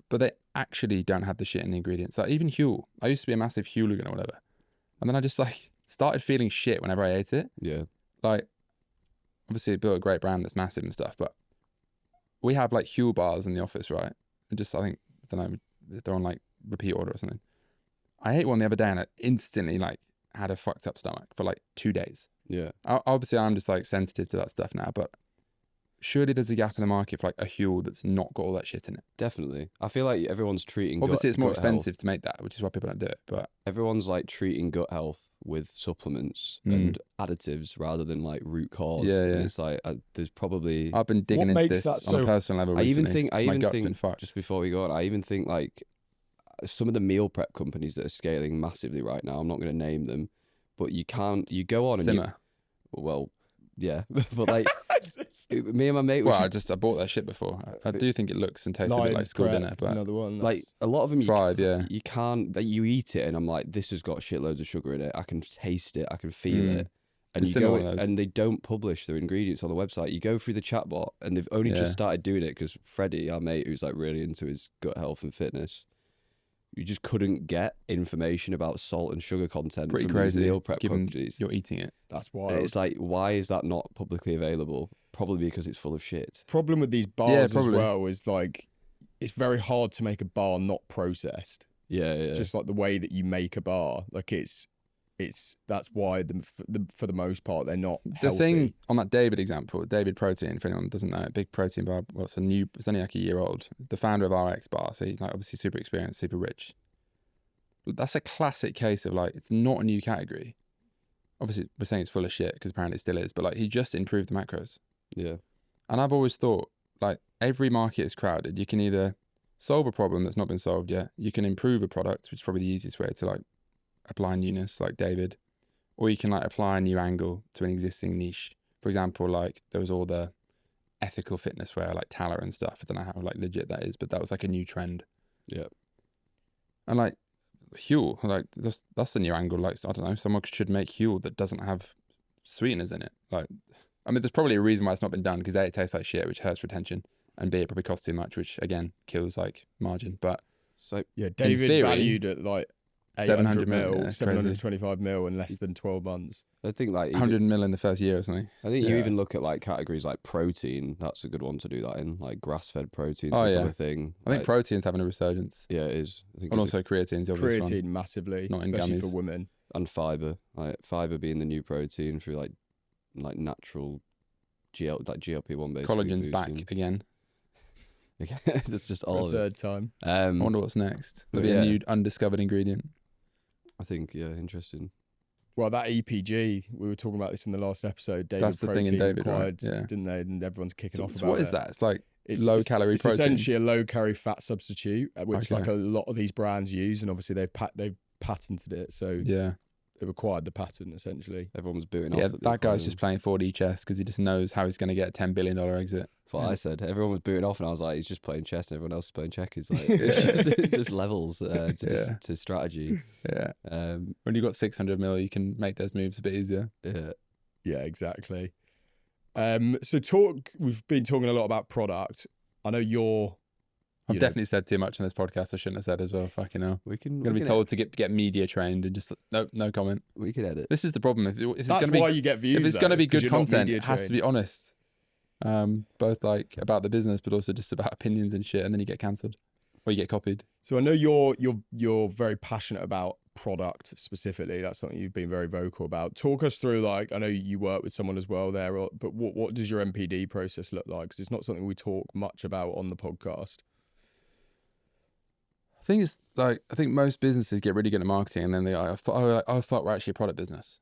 Speaker 1: But they actually don't have the shit in the ingredients. Like, even Huel. I used to be a massive Hueligan or whatever. And then I just like started feeling shit whenever I ate it.
Speaker 3: Yeah.
Speaker 1: Like, obviously it built a great brand that's massive and stuff, but we have like Huel bars in the office, right? And just, I think, I don't know, they're on like repeat order or something. I ate one the other day and I instantly like had a fucked up stomach for like 2 days.
Speaker 3: Yeah.
Speaker 1: Obviously I'm just like sensitive to that stuff now, but surely there's a gap in the market for like a Huel that's not got all that shit in it.
Speaker 3: Definitely. I feel like everyone's treating
Speaker 1: Obviously it's more
Speaker 3: gut
Speaker 1: expensive
Speaker 3: health.
Speaker 1: to make that, which is why people don't do it, but
Speaker 3: Everyone's like treating gut health with supplements
Speaker 1: Mm.
Speaker 3: and additives rather than like root cause.
Speaker 1: Yeah,
Speaker 3: And
Speaker 1: yeah.
Speaker 3: it's like there's probably
Speaker 1: I've been digging into
Speaker 2: makes
Speaker 1: this
Speaker 2: that
Speaker 1: on a
Speaker 2: so-
Speaker 1: personal level
Speaker 3: I even
Speaker 1: recently.
Speaker 3: think
Speaker 1: my gut's been fucked.
Speaker 3: just before we go on, I even think like some of the meal prep companies that are scaling massively right now. I'm not going to name them, but you go on and
Speaker 1: Simmer.
Speaker 3: well, yeah, but like me and my mate,
Speaker 1: Well, I bought that shit before. I do think it looks and tastes a bit like
Speaker 2: Lions
Speaker 1: school
Speaker 2: Prep
Speaker 1: dinner,
Speaker 2: is
Speaker 1: but
Speaker 2: another one.
Speaker 3: like a lot of them,
Speaker 1: Five, yeah.
Speaker 3: you can't. That you eat it, and I'm like, this has got shitloads of sugar in it. I can taste it. I can feel it. And
Speaker 1: It's
Speaker 3: you
Speaker 1: in
Speaker 3: go
Speaker 1: all those.
Speaker 3: and they don't publish their ingredients on the website. You go through the chatbot, and they've only
Speaker 1: Yeah.
Speaker 3: just started doing it because Freddie, our mate, who's like really into his gut health and fitness, you just couldn't get information about salt and sugar content
Speaker 1: Pretty
Speaker 3: from
Speaker 1: crazy.
Speaker 3: these meal prep
Speaker 1: given
Speaker 3: companies.
Speaker 1: you're eating it.
Speaker 2: That's
Speaker 3: And
Speaker 2: wild.
Speaker 3: it's like, why is that not publicly available? Probably because it's full of shit.
Speaker 2: Problem with these bars
Speaker 1: Yeah,
Speaker 2: as
Speaker 1: probably.
Speaker 2: well is like it's very hard to make a bar not processed.
Speaker 3: Yeah, yeah.
Speaker 2: Just like the way that you make a bar, like it's that's why for the most part they're not
Speaker 1: The
Speaker 2: healthy.
Speaker 1: thing on that David example, David Protein, for anyone who doesn't know, big protein bar. Well, it's only like a year old. The founder of RX Bar, so he's like obviously super experienced, super rich. But that's a classic case of like, it's not a new category. Obviously, we're saying it's full of shit because apparently it still is, but like he just improved the macros.
Speaker 3: Yeah.
Speaker 1: And I've always thought, like, every market is crowded. You can either solve a problem that's not been solved yet, you can improve a product, which is probably the easiest way to like apply newness, like David, or you can like apply a new angle to an existing niche. For example, like there was all the ethical fitness wear, like Tala and stuff. I don't know how like legit that is, but that was like a new trend.
Speaker 3: Yeah.
Speaker 1: And like Huel, like that's a new angle. Like, I don't know, someone should make Huel that doesn't have sweeteners in it. Like, I mean, there's probably a reason why it's not been done, because A, it tastes like shit, which hurts retention, and B, it probably costs too much, which again kills like margin. But
Speaker 3: So
Speaker 2: Yeah, David
Speaker 1: theory,
Speaker 2: valued at like
Speaker 1: 700
Speaker 2: 800
Speaker 1: mil,
Speaker 2: mil,
Speaker 1: yeah, crazy.
Speaker 2: 725 mil in less than 12 months.
Speaker 3: I think like even,
Speaker 1: 100 mil in the first year or something.
Speaker 3: I think you
Speaker 2: Yeah.
Speaker 3: even look at like categories like protein. That's a good one to do that in. Like grass-fed protein.
Speaker 1: Oh,
Speaker 3: become
Speaker 1: yeah.
Speaker 3: a thing.
Speaker 1: I think
Speaker 3: Like,
Speaker 1: protein's having a resurgence,
Speaker 3: yeah, it is. I think
Speaker 1: and
Speaker 3: it's a-
Speaker 1: also creatine's the obvious
Speaker 2: Creatine
Speaker 1: one.
Speaker 2: massively,
Speaker 1: Not in
Speaker 2: especially for
Speaker 1: gummies.
Speaker 2: women.
Speaker 3: and fiber. Like fiber being the new protein through like natural GLP-1 basically.
Speaker 1: Collagen's back
Speaker 3: boosting.
Speaker 1: again.
Speaker 3: That's just
Speaker 2: For
Speaker 3: all
Speaker 2: a
Speaker 3: of it.
Speaker 2: third time.
Speaker 1: I wonder what's next. There'll be
Speaker 3: Yeah.
Speaker 1: a new undiscovered ingredient.
Speaker 3: I think, yeah, interesting.
Speaker 2: Well, that EPG, we were talking about this in the last episode. David
Speaker 1: That's the thing in
Speaker 2: Protein
Speaker 1: David, right?
Speaker 2: acquired,
Speaker 1: Yeah.
Speaker 2: didn't they? And everyone's kicking
Speaker 1: So,
Speaker 2: off
Speaker 1: so
Speaker 2: about
Speaker 1: what is
Speaker 2: it.
Speaker 1: that? It's like
Speaker 2: It's
Speaker 1: low-calorie
Speaker 2: it's
Speaker 1: protein.
Speaker 2: essentially a low-calorie fat substitute, which
Speaker 1: Okay.
Speaker 2: like a lot of these brands use, and obviously they've patented it, so
Speaker 1: Yeah.
Speaker 2: they've acquired the patent essentially.
Speaker 3: Everyone was booting
Speaker 1: Yeah,
Speaker 3: off.
Speaker 1: that guy's just playing 4D chess because he just knows how he's going to get a $10 billion exit.
Speaker 3: That's what
Speaker 1: Yeah.
Speaker 3: I said. Everyone was booting off, and I was like, he's just playing chess, and everyone else is playing checkers. Like, it's just levels to strategy.
Speaker 1: Yeah.
Speaker 3: Um,
Speaker 1: When you've got 600 mil, you can make those moves a bit easier.
Speaker 2: Yeah, exactly. So we've been talking a lot about product. I know
Speaker 1: I've definitely said too much on this podcast. I shouldn't have said as well. Fucking hell.
Speaker 3: we can.
Speaker 1: I'm going to be told to get media trained and just no comment.
Speaker 3: We can edit.
Speaker 1: This is the problem. If it's
Speaker 2: That's
Speaker 1: going to
Speaker 2: why
Speaker 1: be,
Speaker 2: you get views.
Speaker 1: if it's going to be
Speaker 2: 'cause
Speaker 1: good
Speaker 2: you're not
Speaker 1: content,
Speaker 2: media
Speaker 1: it has to
Speaker 2: trained.
Speaker 1: be honest. Both like about the business, but also just about opinions and shit. And then you get cancelled or you get copied.
Speaker 2: So I know you're very passionate about product specifically. That's something you've been very vocal about. Talk us through, like, I know you work with someone as well there, but what does your MPD process look like? Because it's not something we talk much about on the podcast.
Speaker 1: I think it's like, I think most businesses get really good at marketing and then they oh fuck, we're actually a product business.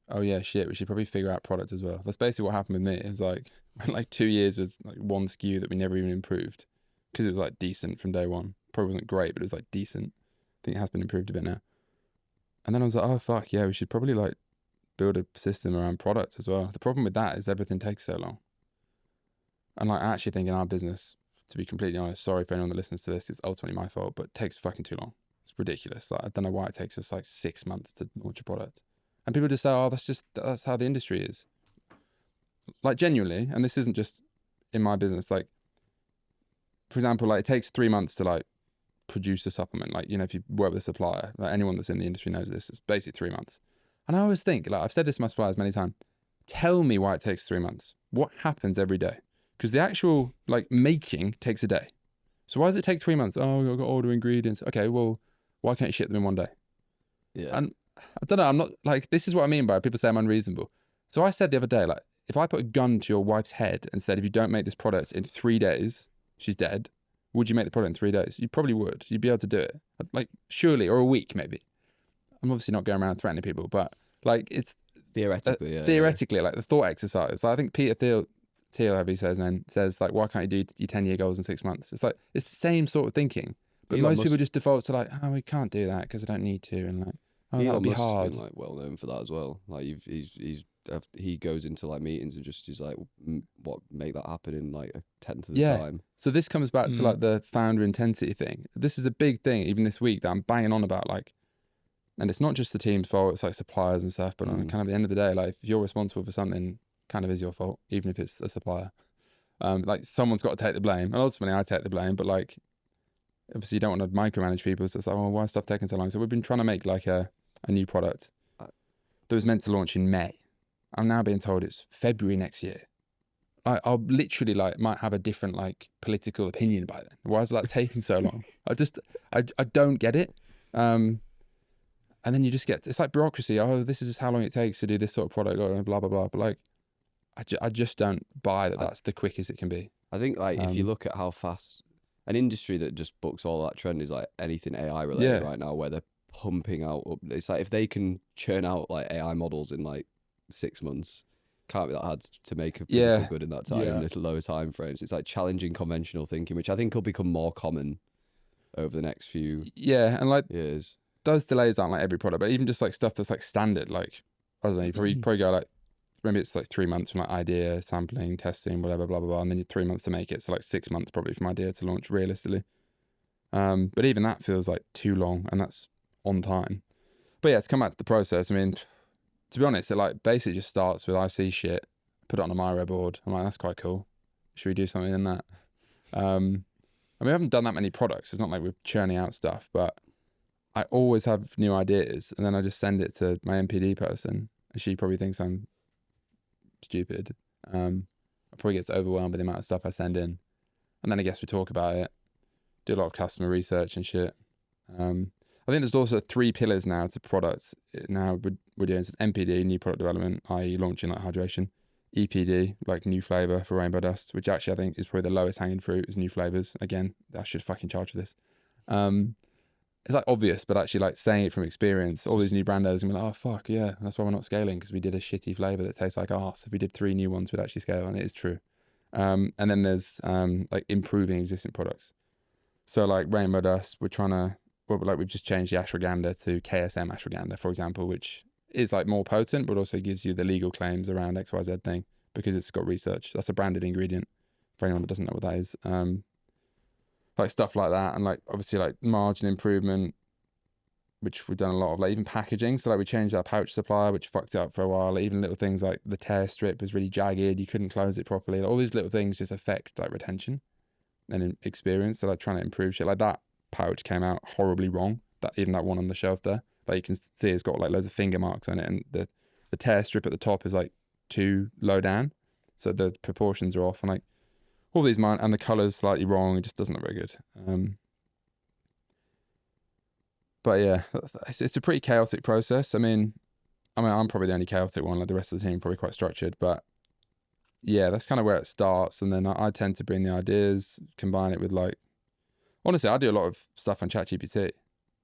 Speaker 1: Oh yeah, shit, we should probably figure out product as well. That's basically what happened with me. It was like, went like 2 years with like one SKU that we never even improved because it was like decent from day one. Probably wasn't great, but it was like decent. I think it has been improved a bit now. And then I was like, oh fuck, yeah, we should probably like build a system around products as well. The problem with that is everything takes so long. And like, I actually think in our business, to be completely honest, sorry for anyone that listens to this, it's ultimately my fault, but it takes fucking too long. It's ridiculous. Like, I don't know why it takes us like 6 months to launch a product. And people just say, oh, that's how the industry is. Like, genuinely, and this isn't just in my business, like, for example, like it takes 3 months to like produce a supplement. Like, you know, if you work with a supplier, like anyone that's in the industry knows this, it's basically 3 months. And I always think, like, I've said this to my suppliers many times, tell me why it takes 3 months. What happens every day? Because the actual like making takes a day. So why does it take 3 months? Oh, I've got to order ingredients. Okay, well, why can't you ship them in one day?
Speaker 3: Yeah.
Speaker 1: And I don't know, I'm not like, this is what I mean by people say I'm unreasonable. So I said the other day, like, if I put a gun to your wife's head and said, if you don't make this product in 3 days, she's dead, would you make the product in 3 days? You probably would. You'd be able to do it. Like, surely, or a week maybe. I'm obviously not going around threatening people, but like, it's
Speaker 3: theoretically,
Speaker 1: like the thought exercise. Like, I think Peter Thiel, however he says, and says like, why can't you do your 10-year goals in 6 months? It's like, it's the same sort of thinking, but most people just default to like, oh, we can't do that because I don't need to, and like, oh, that would be hard.
Speaker 3: Been, like, well known for that as well. Like, he goes into like meetings and just is like, make that happen in like a 10th of the time.
Speaker 1: So this comes back to like the founder intensity thing. This is a big thing even this week that I'm banging on about, like, and it's not just the team's fault, it's like suppliers and stuff, but on kind of the end of the day, like, if you're responsible for something, kind of is your fault, even if it's a supplier. Like, someone's got to take the blame, and ultimately I take the blame, but like, obviously you don't want to micromanage people, so it's like, well, why is stuff taking so long? So we've been trying to make like a new product that was meant to launch in May. I'm now being told it's February next year. I'll literally like might have a different like political opinion by then. Why is that taking so long? I don't get it. And then you just get, it's like bureaucracy. Oh, this is just how long it takes to do this sort of product, or blah, blah, blah. But like, I just don't buy that that's the quickest it can be.
Speaker 3: I think like if you look at how fast an industry that just books all that trend is like anything AI related right now, where they're pumping out, it's like if they can churn out like AI models in like 6 months, can't be that hard to make a physical good in that time, in little lower time frames. It's like challenging conventional thinking, which I think will become more common over the next few
Speaker 1: and like
Speaker 3: years.
Speaker 1: Those delays aren't like every product, but even just like stuff that's like standard, like, I don't know, you probably go like, maybe it's like 3 months from like idea, sampling, testing, whatever, blah, blah, blah. And then you 3 months to make it. So like 6 months probably from idea to launch realistically. But even that feels like too long, and that's on time. But yeah, to come back to the process, I mean, to be honest, it like basically just starts with I see shit, put it on a Miro board. I'm like, that's quite cool. Should we do something in that? And we haven't done that many products. It's not like we're churning out stuff, but I always have new ideas, and then I just send it to my MPD person, and she probably thinks I'm stupid. I probably gets overwhelmed by the amount of stuff I send in, and then I guess we talk about it, do a lot of customer research and shit. I think there's also 3 pillars now to products. Now we're doing MPD, new product development, i.e. launching like hydration, EPD, like new flavor for Rainbow Dust, which actually I think is probably the lowest hanging fruit is new flavors. Again, I should fucking charge for this. it's like obvious, but actually like saying it from experience, all these new brand owners are gonna be like, oh fuck yeah, that's why we're not scaling, because we did a shitty flavor that tastes like arse. If we did 3 new ones, we'd actually scale, and it is true. And then there's like improving existing products. So like Rainbow Dust, we're trying to, well, like we've just changed the ashwagandha to KSM ashwagandha, for example, which is like more potent, but also gives you the legal claims around XYZ thing because it's got research. That's a branded ingredient for anyone that doesn't know what that is. Like stuff like that, and like obviously like margin improvement, which we've done a lot of, like even packaging. So like we changed our pouch supplier, which fucked it up for a while. Like, even little things like the tear strip was really jagged, you couldn't close it properly. Like, all these little things just affect like retention and experience. So like trying to improve shit like that. Pouch came out horribly wrong. That even that one on the shelf there, like you can see it's got like loads of finger marks on it, and the tear strip at the top is like too low down, so the proportions are off, and like all these and the color's slightly wrong. It just doesn't look very good. But yeah, it's a pretty chaotic process. I mean, I'm probably the only chaotic one. Like the rest of the team are probably quite structured, but yeah, that's kind of where it starts. And then I tend to bring the ideas, combine it with like, honestly, I do a lot of stuff on ChatGPT.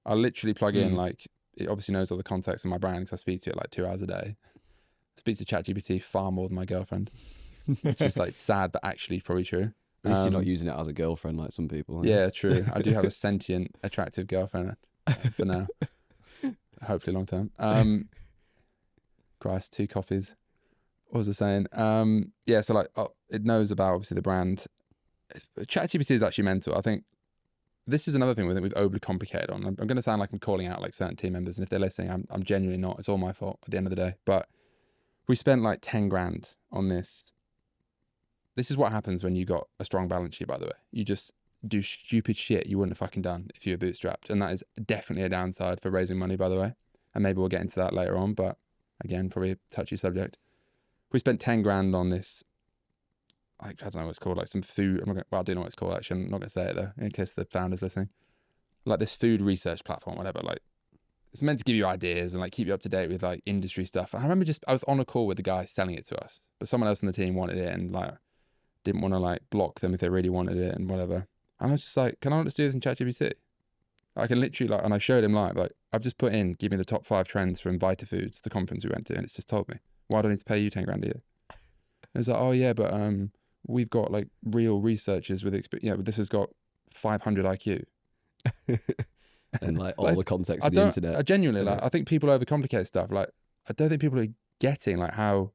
Speaker 1: I literally plug in, like, it obviously knows all the context of my brand because I speak to it like 2 hours a day. I speak to ChatGPT far more than my girlfriend, which is like sad, but actually probably true.
Speaker 3: At least you're not using it as a girlfriend like some people.
Speaker 1: Yeah, true. I do have a sentient, attractive girlfriend for now. Hopefully long term. Christ, 2 coffees. What was I saying? Yeah, so like it knows about obviously the brand. ChatGPT is actually mental. I think this is another thing we've overly complicated on. I'm going to sound like I'm calling out like certain team members, and if they're listening, I'm genuinely not. It's all my fault at the end of the day. But we spent like 10 grand on this. This is what happens when you got a strong balance sheet, by the way. You just do stupid shit you wouldn't have fucking done if you were bootstrapped. And that is definitely a downside for raising money, by the way. And maybe we'll get into that later on, but again, probably a touchy subject. We spent 10 grand on this, like, I don't know what it's called, like some food. I do know what it's called, actually. I'm not going to say it though, in case the founder's listening. Like this food research platform, whatever. Like, it's meant to give you ideas and like keep you up to date with like industry stuff. And I remember I was on a call with the guy selling it to us, but someone else on the team wanted it and like didn't want to like block them if they really wanted it and whatever. And I was just like, can I just do this in ChatGPT? I can literally like, and I showed him like I've just put in, give me the top 5 trends from Vita Foods, the conference we went to, and it's just told me, why do I need to pay you 10 grand a year? It was like, oh yeah, but we've got like real researchers with experience. Yeah, but this has got 500 IQ.
Speaker 3: And like all the context of the internet.
Speaker 1: I genuinely like, I think people overcomplicate stuff. Like, I don't think people are getting like how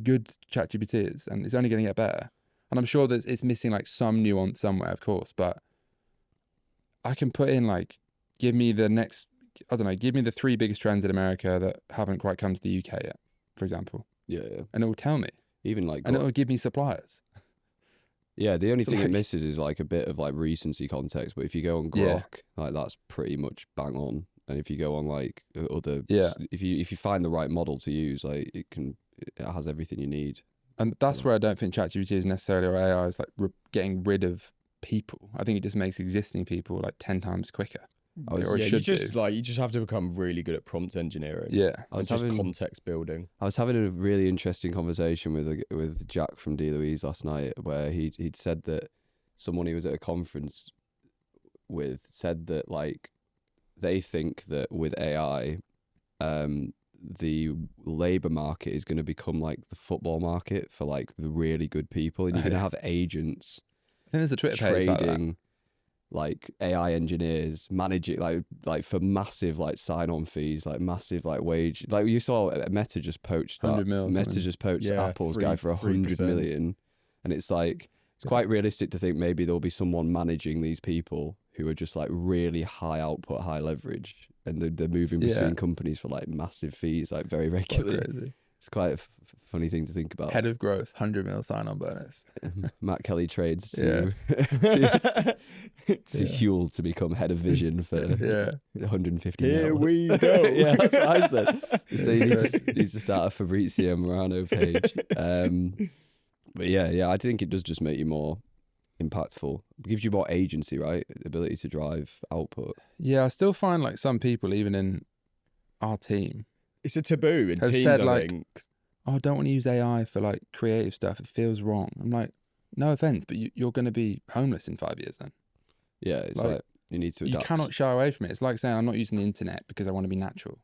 Speaker 1: good ChatGPT is, and it's only going to get better. And I'm sure that it's missing like some nuance somewhere, of course, but I can put in like, give me the 3 biggest trends in America that haven't quite come to the UK yet, for example.
Speaker 3: Yeah.
Speaker 1: And it will tell me.
Speaker 3: Even like,
Speaker 1: and it will give me suppliers.
Speaker 3: Yeah, the only thing it misses is like a bit of like recency context. But if you go on Grok, like that's pretty much bang on. And if you go on like other, if you find the right model to use, like it has everything you need.
Speaker 1: And that's where I don't think ChatGPT is necessarily, or AI is like getting rid of people. I think it just makes existing people like 10 times quicker.
Speaker 2: You just have to become really good at prompt engineering.
Speaker 1: Yeah,
Speaker 2: context building.
Speaker 3: I was having a really interesting conversation with Jack from D. Louise last night, where he'd said that someone he was at a conference with said that like they think that with AI, the labor market is going to become like the football market for like the really good people, and you're going to have agents.
Speaker 1: I think there's a Twitter page
Speaker 3: trading like AI engineers, managing like for massive like sign-on fees, like massive like wage. Like you saw Meta just poached Apple's guy for 100 million, and it's like it's quite realistic to think maybe there'll be someone managing these people who are just like really high output, high leverage, and they're moving between companies for like massive fees, like very regularly. It's quite a funny thing to think about.
Speaker 1: Head of growth, 100 mil sign-on bonus.
Speaker 3: Matt Kelly trades to Huel to become head of vision for 150 mil.
Speaker 2: Here we go.
Speaker 3: Yeah, that's what I said. So he needs to start a Fabrizio Morano page. But yeah, I think it does just make you more impactful. It gives you more agency, right? The ability to drive output.
Speaker 1: Yeah, I still find like some people, even in our team,
Speaker 2: it's a taboo in teams,
Speaker 1: said,
Speaker 2: I think.
Speaker 1: Oh, I don't want to use AI for like creative stuff. It feels wrong. I'm like, no offense, but you're going to be homeless in 5 years then.
Speaker 3: Yeah, it's like You need to
Speaker 1: you
Speaker 3: adapt.
Speaker 1: cannot shy away from it. It's like saying I'm not using the internet because I want to be natural.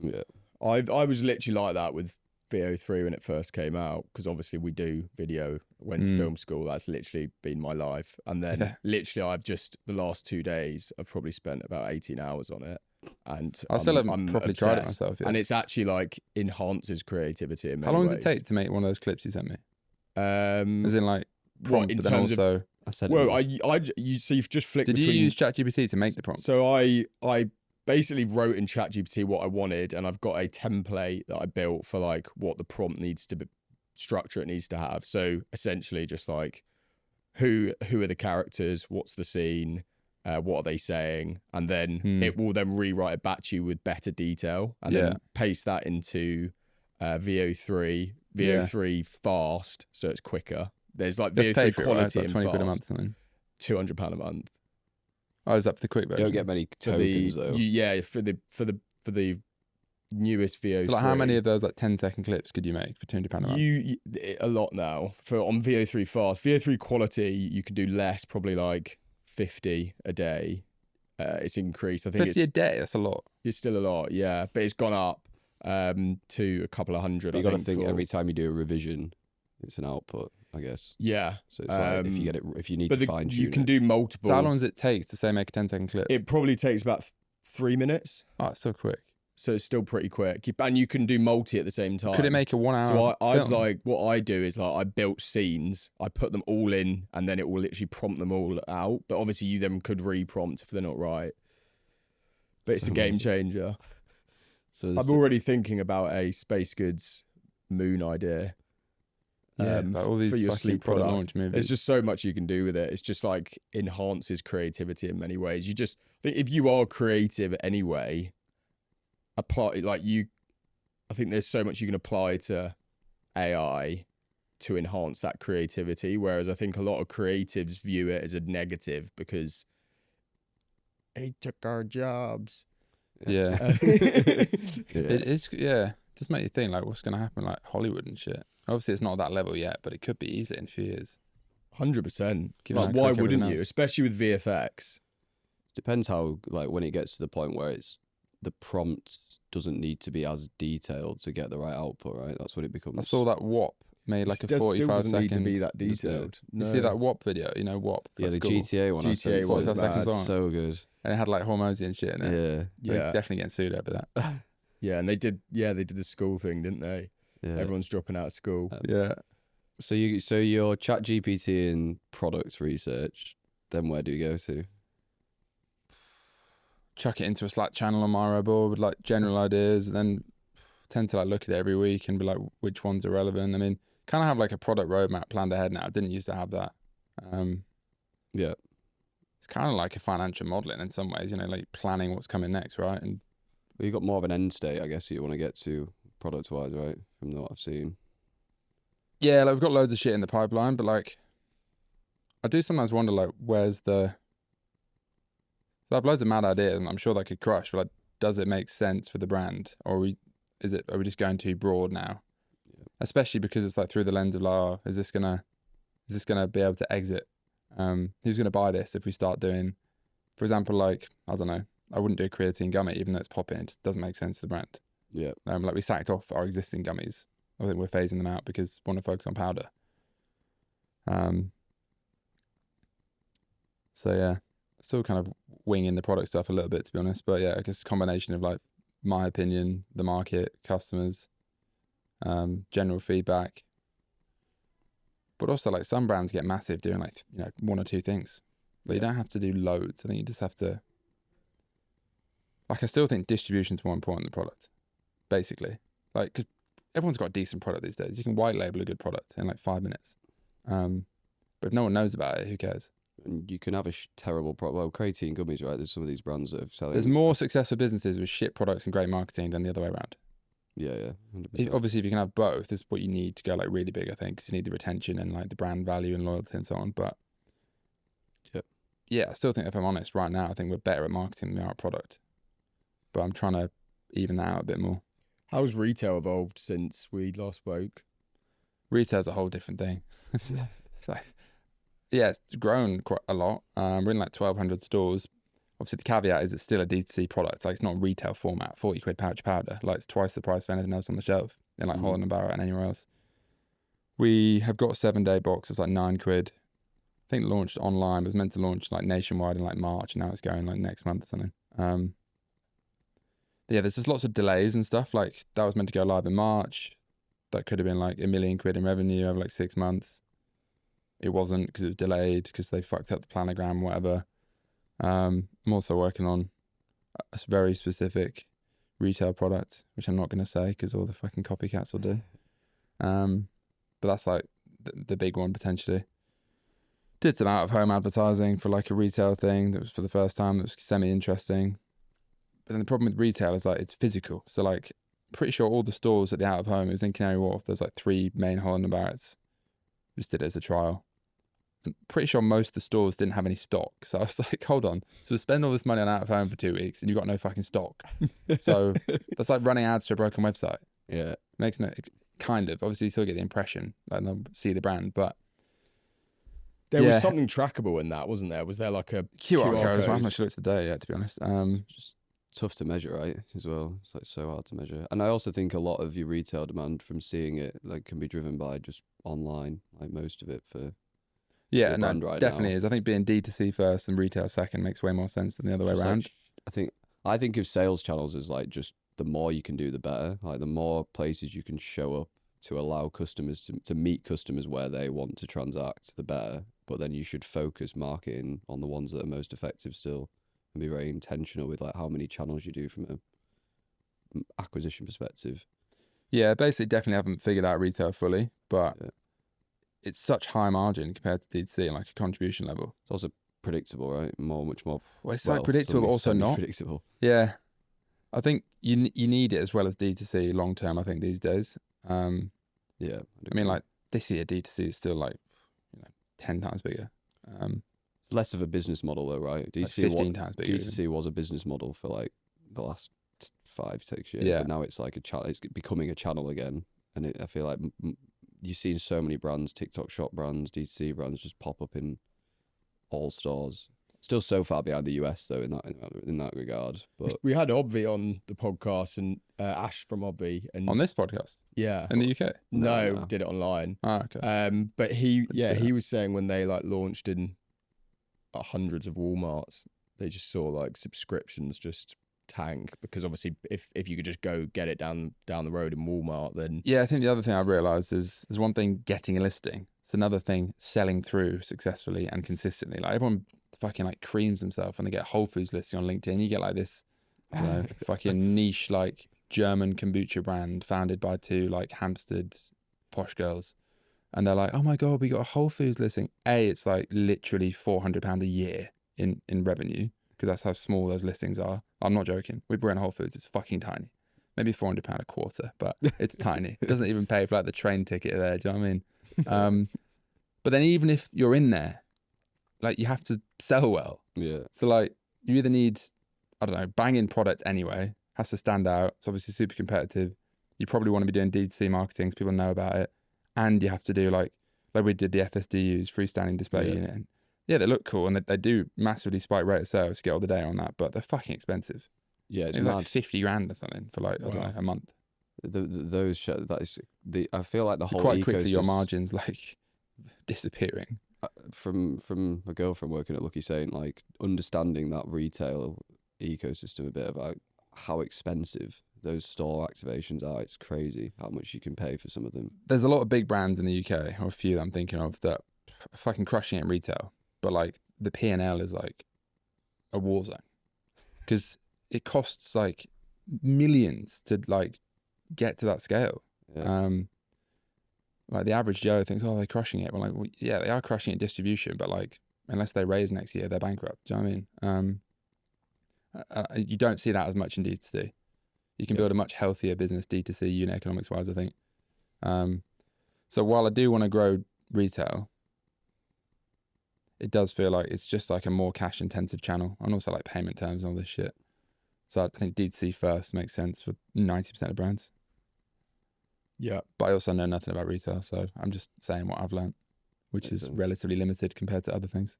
Speaker 3: Yeah.
Speaker 2: I was literally like that with VO3 when it first came out, because obviously we do video, went to film school, that's literally been my life. And then literally I've just, the last 2 days, I've probably spent about 18 hours on it. And
Speaker 1: I still haven't properly tried it myself yet.
Speaker 2: And it's actually like enhances creativity in many
Speaker 1: How long
Speaker 2: ways.
Speaker 1: does it take to make one of those clips you sent me? As in like
Speaker 2: what,
Speaker 1: prompt,
Speaker 2: in
Speaker 1: but then
Speaker 2: terms of,
Speaker 1: also...
Speaker 3: I said
Speaker 2: well,
Speaker 3: it.
Speaker 2: you've just flicked
Speaker 1: Did
Speaker 2: between...
Speaker 1: you use ChatGPT to make the prompt?
Speaker 2: So I basically wrote in ChatGPT what I wanted, and I've got a template that I built for like what the prompt needs to be, structure it needs to have. So essentially just like who are the characters, what's the scene, what are they saying, and then it will then rewrite it back to you with better detail, and then paste that into VO3 fast, so it's quicker. There's like VO3 quality and
Speaker 1: £20
Speaker 2: fast.
Speaker 1: a month, something.
Speaker 2: £200 a month.
Speaker 1: Oh, is that for the quick
Speaker 3: You
Speaker 1: version?
Speaker 3: don't get many tokens though.
Speaker 2: For the newest VO3.
Speaker 1: So like how many of those like 10-second clips could you make for £200 a month?
Speaker 2: A lot now. On VO3 fast, VO3 quality, you could do less, probably like 50 a day. It's increased. I think
Speaker 1: 50 a day. That's a lot.
Speaker 2: It's still a lot, yeah, but it's gone up to a couple of hundred.
Speaker 3: But you got to think every time you do a revision, it's an output, I guess.
Speaker 2: Yeah.
Speaker 3: So it's like if you need to fine tune,
Speaker 2: you can do multiple.
Speaker 1: So how long does it take to say make a 10-second clip?
Speaker 2: It probably takes about 3 minutes.
Speaker 1: Oh, it's so quick.
Speaker 2: So it's still pretty quick, and you can do multi at the same time.
Speaker 1: Could it make a 1 hour?
Speaker 2: So I've
Speaker 1: film?
Speaker 2: like, what I do is like I built scenes, I put them all in, and then it will literally prompt them all out. But obviously you then could re-prompt if they're not right. But it's a game changer. So I'm already thinking about a Spacegoods moon idea.
Speaker 1: Like all these
Speaker 2: for your
Speaker 1: fucking
Speaker 2: sleep
Speaker 1: product
Speaker 2: product.
Speaker 1: launch movies.
Speaker 2: There's just so much you can do with it. It's just like enhances creativity in many ways. You just think if you are creative anyway, apply like you. I think there's so much you can apply to AI to enhance that creativity. Whereas I think a lot of creatives view it as a negative because they took our jobs.
Speaker 1: Yeah. It is, just make you think like what's going to happen like Hollywood and shit. Obviously it's not at that level yet, but it could be easy in a few years.
Speaker 2: 100%.
Speaker 1: Given
Speaker 2: Like,
Speaker 1: how
Speaker 2: why
Speaker 1: quick
Speaker 2: wouldn't
Speaker 1: everything
Speaker 2: you?
Speaker 1: else.
Speaker 2: Especially with VFX.
Speaker 3: Depends how, like, when it gets to the point where it's the prompt doesn't need to be as detailed to get the right output, right? That's what it becomes.
Speaker 1: I saw that WAP made like a
Speaker 2: Still
Speaker 1: 45
Speaker 2: doesn't
Speaker 1: second.
Speaker 2: need to be that detailed.
Speaker 1: You see that WAP video? You know WAP?
Speaker 3: Yeah, the
Speaker 1: school.
Speaker 3: GTA one.
Speaker 2: GTA
Speaker 3: one
Speaker 2: was
Speaker 3: was
Speaker 1: mad.
Speaker 3: so good.
Speaker 1: And it had like Hormozy and shit in it.
Speaker 3: Yeah,
Speaker 1: They're definitely getting sued over that.
Speaker 2: Yeah, and they did the school thing, didn't they?
Speaker 3: yeah.
Speaker 2: Everyone's dropping out of school.
Speaker 1: Yeah.
Speaker 3: So your ChatGPT and product research, then where do you go to?
Speaker 1: Chuck it into a Slack channel on my board with like general ideas, and then tend to like look at it every week and be like, which ones are relevant. I mean, kind of have like a product roadmap planned ahead now. I didn't used to have that.
Speaker 3: Yeah.
Speaker 1: It's kind of like a financial modeling in some ways, you know, like planning what's coming next, right? And
Speaker 3: Well, you've got more of an end state, I guess, you want to get to product-wise, right? From what I've seen.
Speaker 1: yeah, like we've got loads of shit in the pipeline, but like I do sometimes wonder like where's the I have loads of mad ideas and I'm sure that could crush, but like does it make sense for the brand, or are we just going too broad now?
Speaker 3: Yeah.
Speaker 1: Especially because it's like through the lens of like, oh, is this gonna be able to exit? Who's gonna buy this if we start doing, for example, like I don't know, I wouldn't do a creatine gummy even though it's popping. It just doesn't make sense for the brand.
Speaker 3: Yeah.
Speaker 1: Like we sacked off our existing gummies. I think we're phasing them out because we want to focus on powder. So yeah, still kind of winging the product stuff a little bit, to be honest. But yeah, I guess a combination of like my opinion, the market, customers, general feedback. But also like some brands get massive doing like, you know, 1 or 2 things. But you don't have to do loads. I think you just have to, like, I still think distribution's more important than product, basically. Like, because everyone's got a decent product these days. You can white label a good product in like 5 minutes. But if no one knows about it, who cares?
Speaker 3: And you can have a terrible product. Well, creatine gummies, right? There's some of these brands that are selling.
Speaker 1: There's more successful businesses with shit products and great marketing than the other way around.
Speaker 3: Yeah, 100%.
Speaker 1: Obviously, if you can have both, is what you need to go like really big, I think, because you need the retention and like the brand value and loyalty and so on. But yeah, I still think, if I'm honest, right now, I think we're better at marketing than we are at product. But I'm trying to even that out a bit more.
Speaker 2: How's retail evolved since we last spoke?
Speaker 1: Retail's a whole different thing. It's like, yeah, it's grown quite a lot. We're in like 1,200 stores. obviously the caveat is it's still a D2C product. Like it's not retail format, 40 quid pouch powder. Like it's twice the price of anything else on the shelf in like Holland and Barrett and anywhere else. We have got a 7-day box. It's like 9 quid. I think launched online. It was meant to launch like nationwide in like March. And now it's going like next month or something. Yeah, there's just lots of delays and stuff. Like that was meant to go live in March. That could have been like £1 million in revenue over like 6 months. It wasn't because it was delayed because they fucked up the planogram, whatever. I'm also working on a very specific retail product, which I'm not going to say because all the fucking copycats will do. But that's like the big one potentially. Did some out-of-home advertising for like a retail thing that was for the first time. That was semi-interesting. But then the problem with retail is like it's physical. So like pretty sure all the stores at the out-of-home, it was in Canary Wharf. There's like 3 main Holland and Barretts. Just did it as a trial. I'm pretty sure most of the stores didn't have any stock. So I was like, hold on. So we spend all this money on out-of-home for 2 weeks and you've got no fucking stock. So that's like running ads to a broken website.
Speaker 3: Yeah.
Speaker 1: Makes no, kind of. Obviously you still get the impression. Like they'll see the brand, but
Speaker 2: there was something trackable in that, wasn't there? Was there like a
Speaker 1: QR code as well? I'm not sure it's today yet, to be honest.
Speaker 3: Just tough to measure, right? As well, it's like so hard to measure. And I also think a lot of your retail demand from seeing it like can be driven by just online, like most of it for
Speaker 1: yeah, no,
Speaker 3: right
Speaker 1: definitely
Speaker 3: now.
Speaker 1: is. I think being D2C first and retail second makes way more sense than the other way around.
Speaker 3: Like, I think of sales channels as like just the more you can do, the better. Like the more places you can show up to allow customers to meet customers where they want to transact, the better. But then you should focus marketing on the ones that are most effective still, and be very intentional with like how many channels you do from an acquisition perspective.
Speaker 1: Yeah, basically definitely haven't figured out retail fully, but it's such high margin compared to D2C and like a contribution level.
Speaker 3: It's also predictable, right? Much more.
Speaker 1: Well, it's like predictable, but also not.
Speaker 3: Predictable.
Speaker 1: Yeah, I think you need it as well as D2C long term. I think these days.
Speaker 3: Yeah,
Speaker 1: I mean, like this year D2C is still like 10 times bigger.
Speaker 3: It's less of a business model though, right?
Speaker 1: D2C 15 times bigger.
Speaker 3: D2C was a business model for like the last 5-6 years,
Speaker 1: yeah.
Speaker 3: But now it's like a channel. It's becoming a channel again, and I feel like you've seen so many brands, TikTok shop brands, D2C brands, just pop up in all stores. Still so far behind the US though in that regard. But
Speaker 2: we had Obvi on the podcast and Ash from Obvi, and
Speaker 1: on this podcast,
Speaker 2: yeah,
Speaker 1: in the UK.
Speaker 2: No, did it online.
Speaker 1: Okay.
Speaker 2: But he was saying when they like launched in hundreds of Walmarts, they just saw like subscriptions just tank because obviously if you could just go get it down the road in Walmart, then
Speaker 1: yeah. I think the other thing I've realised is there's one thing getting a listing. It's another thing selling through successfully and consistently. Like everyone fucking like creams themselves when they get a Whole Foods listing on LinkedIn. You get like this, I don't know, fucking niche like German kombucha brand founded by 2 like Hampstead posh girls, and they're like, oh my god, we got a Whole Foods listing. It's like literally £400 a year in revenue because that's how small those listings are. I'm not joking. We're in Whole Foods. It's fucking tiny. Maybe £400 a quarter, but it's tiny. It doesn't even pay for like the train ticket there. Do you know what I mean? But then even if you're in there, like you have to sell well.
Speaker 3: yeah,
Speaker 1: So like you either need, I don't know, banging product anyway, has to stand out. It's obviously super competitive. You probably want to be doing D2C marketing so people know about it. And you have to do like we did the FSDUs, freestanding display unit. And yeah, they look cool and they do massively spike rate of sales to get all the data on that, but they're fucking expensive.
Speaker 3: Yeah, it's
Speaker 1: like 50 grand or something for like, I don't know, a month.
Speaker 3: I feel like the whole
Speaker 1: quite quickly your margins like disappearing.
Speaker 3: From a girlfriend working at Lucky Saint, like understanding that retail ecosystem a bit about how expensive those store activations are. It's crazy how much you can pay for some of them.
Speaker 1: There's a lot of big brands in the UK, or a few that I'm thinking of, that are fucking crushing it in retail, but like the P&L is like a war zone because it costs like millions to like get to that scale. Like the average Joe thinks, oh, they're crushing it. Well, like, well, yeah, they are crushing it in distribution, but like, unless they raise next year, they're bankrupt. Do you know what I mean? You don't see that as much in D2C. You can build a much healthier business D2C unit economics wise, I think. So while I do want to grow retail, it does feel like it's just like a more cash intensive channel, and also like payment terms and all this shit. So I think D2C first makes sense for 90% of brands.
Speaker 2: Yeah.
Speaker 1: But I also know nothing about retail, so I'm just saying what I've learned, which is relatively limited compared to other things.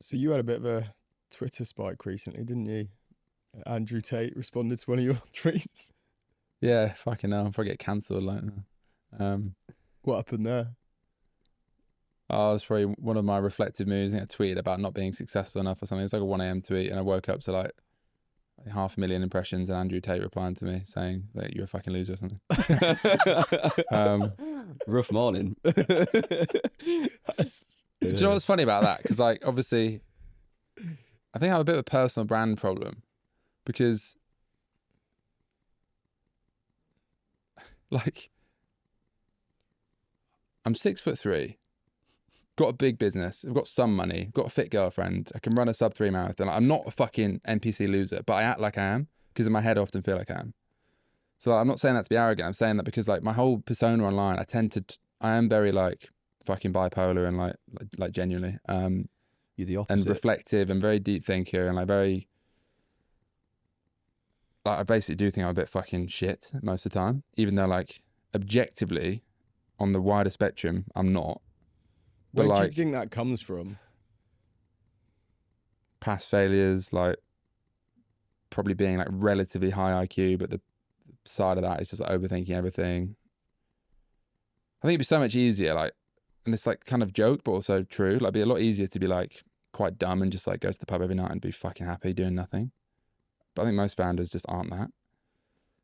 Speaker 2: So you had a bit of a Twitter spike recently, didn't you? Andrew Tate responded to one of your tweets.
Speaker 1: Yeah, fucking hell, I'm probably get cancelled. Like,
Speaker 2: What happened there?
Speaker 1: oh, it's probably one of my reflective moods. I think I tweeted about not being successful enough or something. It's like a 1 a.m. tweet, and I woke up to like 500,000 impressions, and Andrew Tate replying to me saying that you're a fucking loser or something.
Speaker 3: Rough morning.
Speaker 1: Do you know what's funny about that? Because like, obviously, I think I have a bit of a personal brand problem because like I'm 6'3", got a big business, I've got some money, got a fit girlfriend, I can run a sub 3 marathon. I'm not a fucking NPC loser, but I act like I am because in my head I often feel like I am. So I'm not saying that to be arrogant. I'm saying that because like my whole persona online, I am very like fucking bipolar and like genuinely,
Speaker 3: You're the opposite.
Speaker 1: and reflective and very deep thinker and like very, like I basically do think I'm a bit fucking shit most of the time, even though like objectively on the wider spectrum, I'm not. But
Speaker 2: Where do
Speaker 1: like
Speaker 2: you think that comes from?
Speaker 1: past failures, like probably being like relatively high IQ, but the side of that is just like overthinking everything. I think it'd be so much easier, like, and it's like kind of joke, but also true. Like, it'd be a lot easier to be like quite dumb and just like go to the pub every night and be fucking happy doing nothing. But I think most founders just aren't that.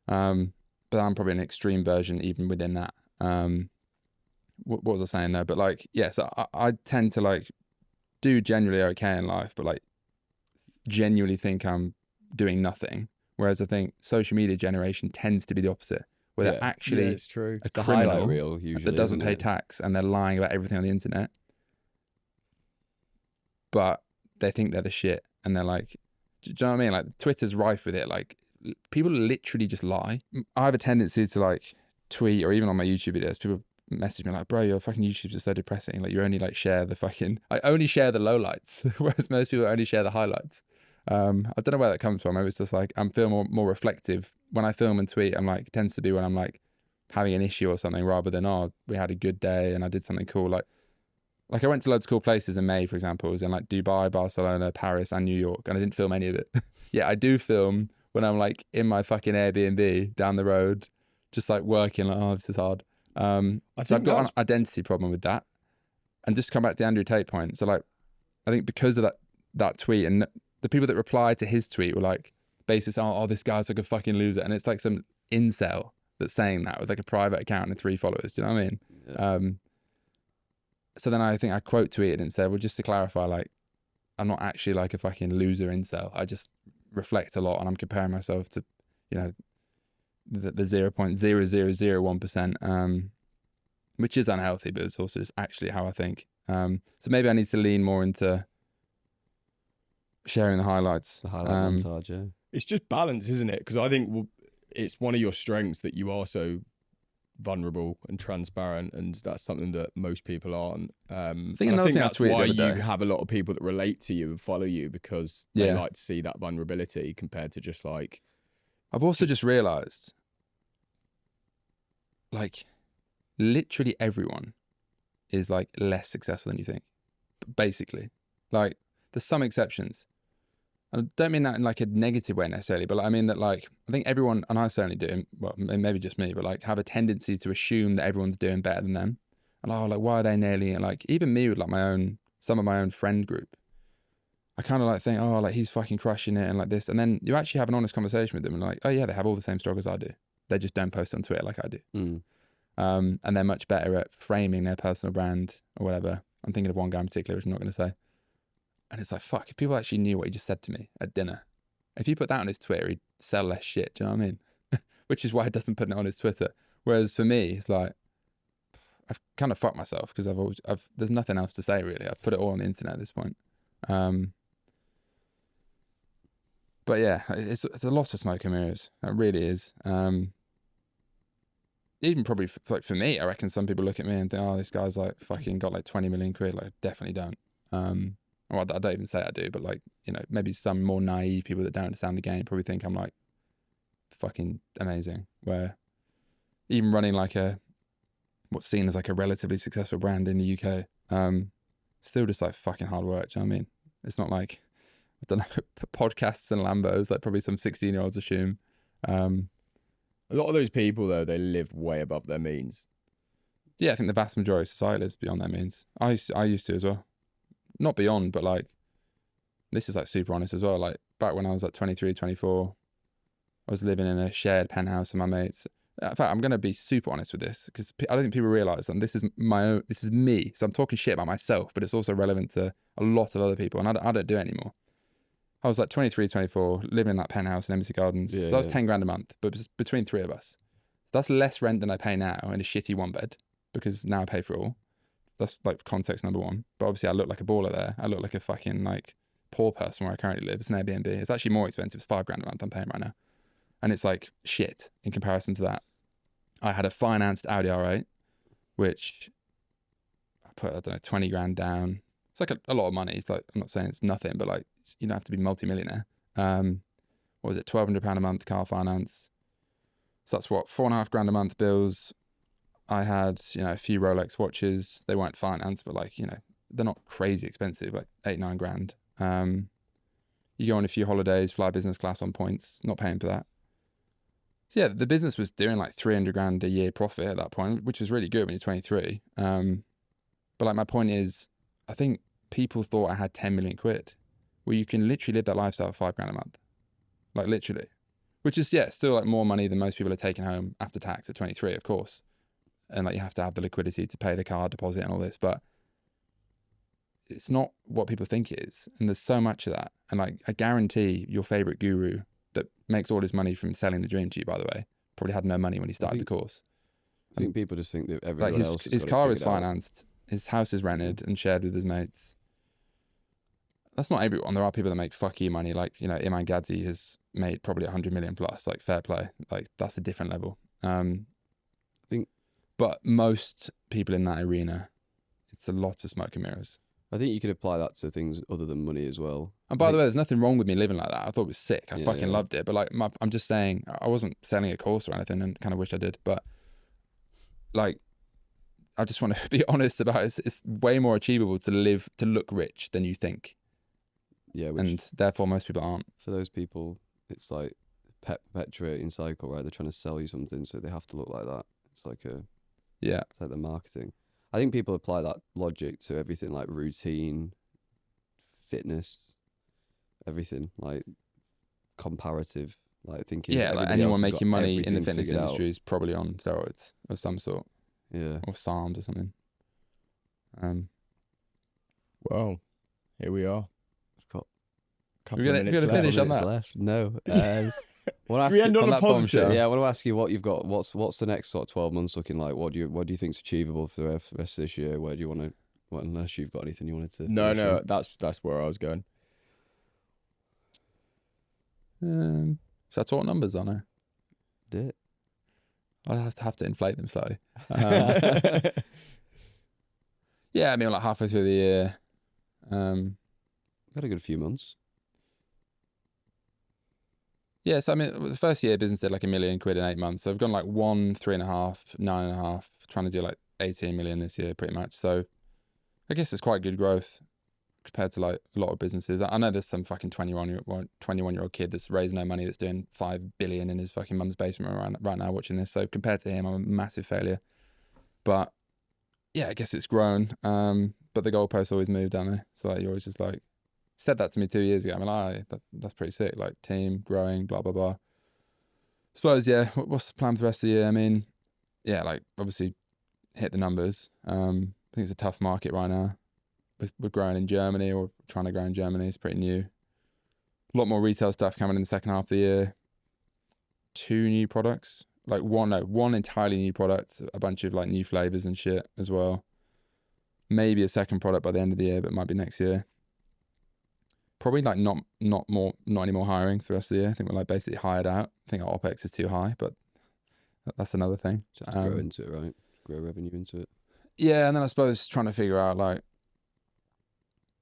Speaker 1: But I'm probably an extreme version even within that. What was I saying there? But like, yes, I tend to like do generally okay in life, but like genuinely think I'm doing nothing. Whereas I think social media generation tends to be the opposite, where they're actually
Speaker 2: it's true.
Speaker 1: a
Speaker 3: The highlight
Speaker 1: criminal
Speaker 3: reel usually
Speaker 1: that doesn't
Speaker 3: isn't
Speaker 1: pay
Speaker 3: it?
Speaker 1: tax and they're lying about everything on the internet. But they think they're the shit and they're like, do you know what I mean? Like Twitter's rife with it. Like people literally just lie. I have a tendency to like tweet, or even on my YouTube videos, people message me like, bro, your fucking YouTube's just so depressing. Like you only like share the fucking, I only share the lowlights, whereas most people only share the highlights. I don't know where that comes from. Maybe it's just like I'm feeling more reflective when I film and tweet. I'm like, it tends to be when I'm like having an issue or something, rather than, oh, we had a good day and I did something cool. Like I went to loads of cool places in May, for example. I was in like Dubai, Barcelona, Paris, and New York, and I didn't film any of it. Yeah, I do film when I'm like in my fucking Airbnb down the road, just like working. Like, oh, this is hard. So I've got an identity problem with that. And just come back to the Andrew Tate point. So like, I think because of that tweet, and the people that replied to his tweet were like, basically, oh, this guy's like a fucking loser, and it's like some incel that's saying that with like a private account and 3 followers. Do you know what I mean? Yeah. So then I think I quote tweeted and said, well, just to clarify, like, I'm not actually like a fucking loser incel. I just reflect a lot and I'm comparing myself to, you know, the 0.0001%, which is unhealthy, but it's also just actually how I think. So maybe I need to lean more into sharing the highlights.
Speaker 3: The highlight montage, yeah.
Speaker 2: It's just balance, isn't it? Because I think it's one of your strengths that you are so vulnerable and transparent, and that's something that most people aren't. I think that's why you have a lot of people that relate to you and follow you, because they like to see that vulnerability compared to just like.
Speaker 1: I've also just realized, like, literally everyone is like less successful than you think. Basically, like, there's some exceptions. I don't mean that in like a negative way necessarily, but like, I mean that like, I think everyone, and I certainly do, well, maybe just me, but like have a tendency to assume that everyone's doing better than them. And oh, like, why are they nailing it? Like, even me with like some of my own friend group, I kind of like think, oh, like he's fucking crushing it and like this. And then you actually have an honest conversation with them and like, oh yeah, they have all the same struggles I do. They just don't post on Twitter like I do. And they're much better at framing their personal brand or whatever. I'm thinking of one guy in particular, which I'm not going to say. And it's like, fuck, if people actually knew what he just said to me at dinner, if he put that on his Twitter, he'd sell less shit. Do you know what I mean? Which is why he doesn't put it on his Twitter. Whereas for me, it's like, I've kind of fucked myself because there's nothing else to say really. I've put it all on the internet at this point. But yeah, it's a lot of smoke and mirrors. It really is. Even probably for me, I reckon some people look at me and think, oh, this guy's like fucking got like 20 million quid. Like, definitely don't. Well, I don't even say I do, but like, you know, maybe some more naive people that don't understand the game probably think I'm like fucking amazing. Where even running like what's seen as like a relatively successful brand in the UK, still just like fucking hard work. Do you know what I mean? It's not like I don't know, podcasts and Lambos, like probably some 16-year-olds assume.
Speaker 2: A lot of those people, though, they live way above their means.
Speaker 1: Yeah, I think the vast majority of society lives beyond their means. I used to as well. Not beyond, but like, this is like super honest as well. Like back when I was like 23, 24, I was living in a shared penthouse with my mates. In fact, I'm going to be super honest with this because I don't think people realize that this is this is me. So I'm talking shit about myself, but it's also relevant to a lot of other people. And I don't do it anymore. I was like 23, 24, living in that penthouse in Embassy Gardens.
Speaker 3: Yeah,
Speaker 1: so that was 10 grand a month, but it was between 3 of us. That's less rent than I pay now in a shitty 1-bed because now I pay for it all. That's like context number one. But obviously I look like a baller there. I look like a fucking like poor person where I currently live. It's an Airbnb. It's actually more expensive. It's 5 grand a month I'm paying right now. And it's like shit in comparison to that. I had a financed Audi R8, which I put, I don't know, 20 grand down. It's like a lot of money. It's like, I'm not saying it's nothing, but like, you don't have to be multi-millionaire. What was it? £1,200 a month car finance. So that's what, 4.5 grand a month bills. I had, you know, a few Rolex watches. They weren't financed, but like, you know, they're not crazy expensive, like 8-9 grand. You go on a few holidays, fly business class on points, not paying for that. So yeah, the business was doing like 300 grand a year profit at that point, which was really good when you're 23. But like my point is, I think people thought I had 10 million quid. Well, you can literally live that lifestyle for 5 grand a month. Like literally. Which is, yeah, still like more money than most people are taking home after tax at 23, of course. And like you have to have the liquidity to pay the card deposit and all this, but it's not what people think it is. And there's so much of that. And like, I guarantee your favorite guru that makes all his money from selling the dream to you, by the way, probably had no money when he started the course.
Speaker 3: I think people just think that everyone
Speaker 1: like
Speaker 3: else
Speaker 1: his car is financed, his house is rented and shared with his mates. That's not everyone. There are people that make fuck you money. Like, you know, Iman Gadzi has made probably 100 million plus, like fair play. Like that's a different level. But most people in that arena, it's a lot of smoke and mirrors.
Speaker 3: I think you could apply that to things other than money as well.
Speaker 1: And by the way, there's nothing wrong with me living like that. I thought it was sick. I fucking
Speaker 3: yeah.
Speaker 1: loved it. But like, I'm just saying, I wasn't selling a course or anything, and kind of wish I did. But like, I just want to be honest about it. It's way more achievable to look rich than you think.
Speaker 3: Yeah,
Speaker 1: and therefore most people aren't.
Speaker 3: For those people, it's like perpetuating cycle, right? They're trying to sell you something, so they have to look like that. It's like it's like the marketing. I think people apply that logic to everything, like routine, fitness, everything, like comparative, like thinking.
Speaker 1: Yeah, like anyone making money in the fitness industry is probably on steroids of some sort.
Speaker 3: Yeah,
Speaker 1: or SARMs or something.
Speaker 2: Well, here we are.
Speaker 1: We're gonna finish on that.
Speaker 3: Left. No.
Speaker 2: We end on a positive.
Speaker 3: Yeah, I want to ask you what you've got. What's the next sort of 12 months looking like? What do you think's achievable for the rest of this year? Where do you want to? Well, unless you've got anything you wanted to.
Speaker 2: No, that's where I was going.
Speaker 1: Should I talk numbers on her?
Speaker 3: Do it.
Speaker 1: I'll have to inflate them slightly. Yeah, I mean, like halfway through the year.
Speaker 3: Had a good few months.
Speaker 1: Yeah, so I mean, the first year business did like £1 million in 8 months. So I've gone like 1, 3.5, 9.5, trying to do like 18 million this year pretty much. So I guess it's quite good growth compared to like a lot of businesses. I know there's some fucking 21-year-old kid that's raised no money that's doing 5 billion in his fucking mum's basement right now watching this. So compared to him, I'm a massive failure. But yeah, I guess it's grown. But the goalposts always move, don't they? So like you're always just like, said that to me 2 years ago. I'm like, that's pretty sick. Like team growing, blah, blah, blah. Suppose, yeah. What's the plan for the rest of the year? I mean, yeah, like obviously hit the numbers. I think it's a tough market right now. We're growing in Germany, or trying to grow in Germany. It's pretty new. A lot more retail stuff coming in the second half of the year. 2 new products. Like one entirely new product. A bunch of like new flavors and shit as well. Maybe a second product by the end of the year, but it might be next year. Probably like not any more hiring for the rest of the year. I think we're like basically hired out. I think our OPEX is too high, but that's another thing.
Speaker 3: Just grow into it, right? Grow revenue into it.
Speaker 1: Yeah, and then I suppose trying to figure out like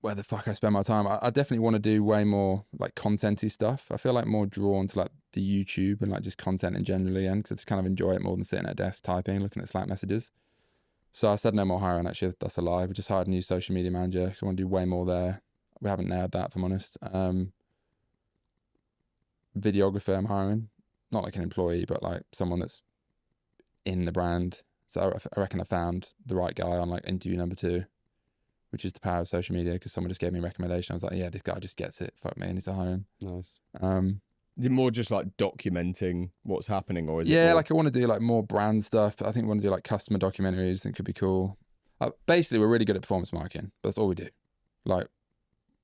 Speaker 1: where the fuck I spend my time. I definitely want to do way more like content-y stuff. I feel like more drawn to like the YouTube and like just content in generally, and because I just kind of enjoy it more than sitting at a desk typing, looking at Slack messages. So I said no more hiring. Actually, that's a lie. We just hired a new social media manager. I want to do way more there. We haven't nailed that, if I'm honest. Videographer I'm hiring, not like an employee, but like someone that's in the brand. So I reckon I found the right guy on like interview number 2, which is the power of social media, because someone just gave me a recommendation. I was like, yeah, this guy just gets it. Fuck me, and he's a hiring.
Speaker 3: Nice.
Speaker 2: Is it more just like documenting what's happening, or is it?
Speaker 1: Yeah,
Speaker 2: more...
Speaker 1: like I want to do like more brand stuff. I think we want to do like customer documentaries. I think could be cool. Basically, we're really good at performance marketing. That's all we do. Like,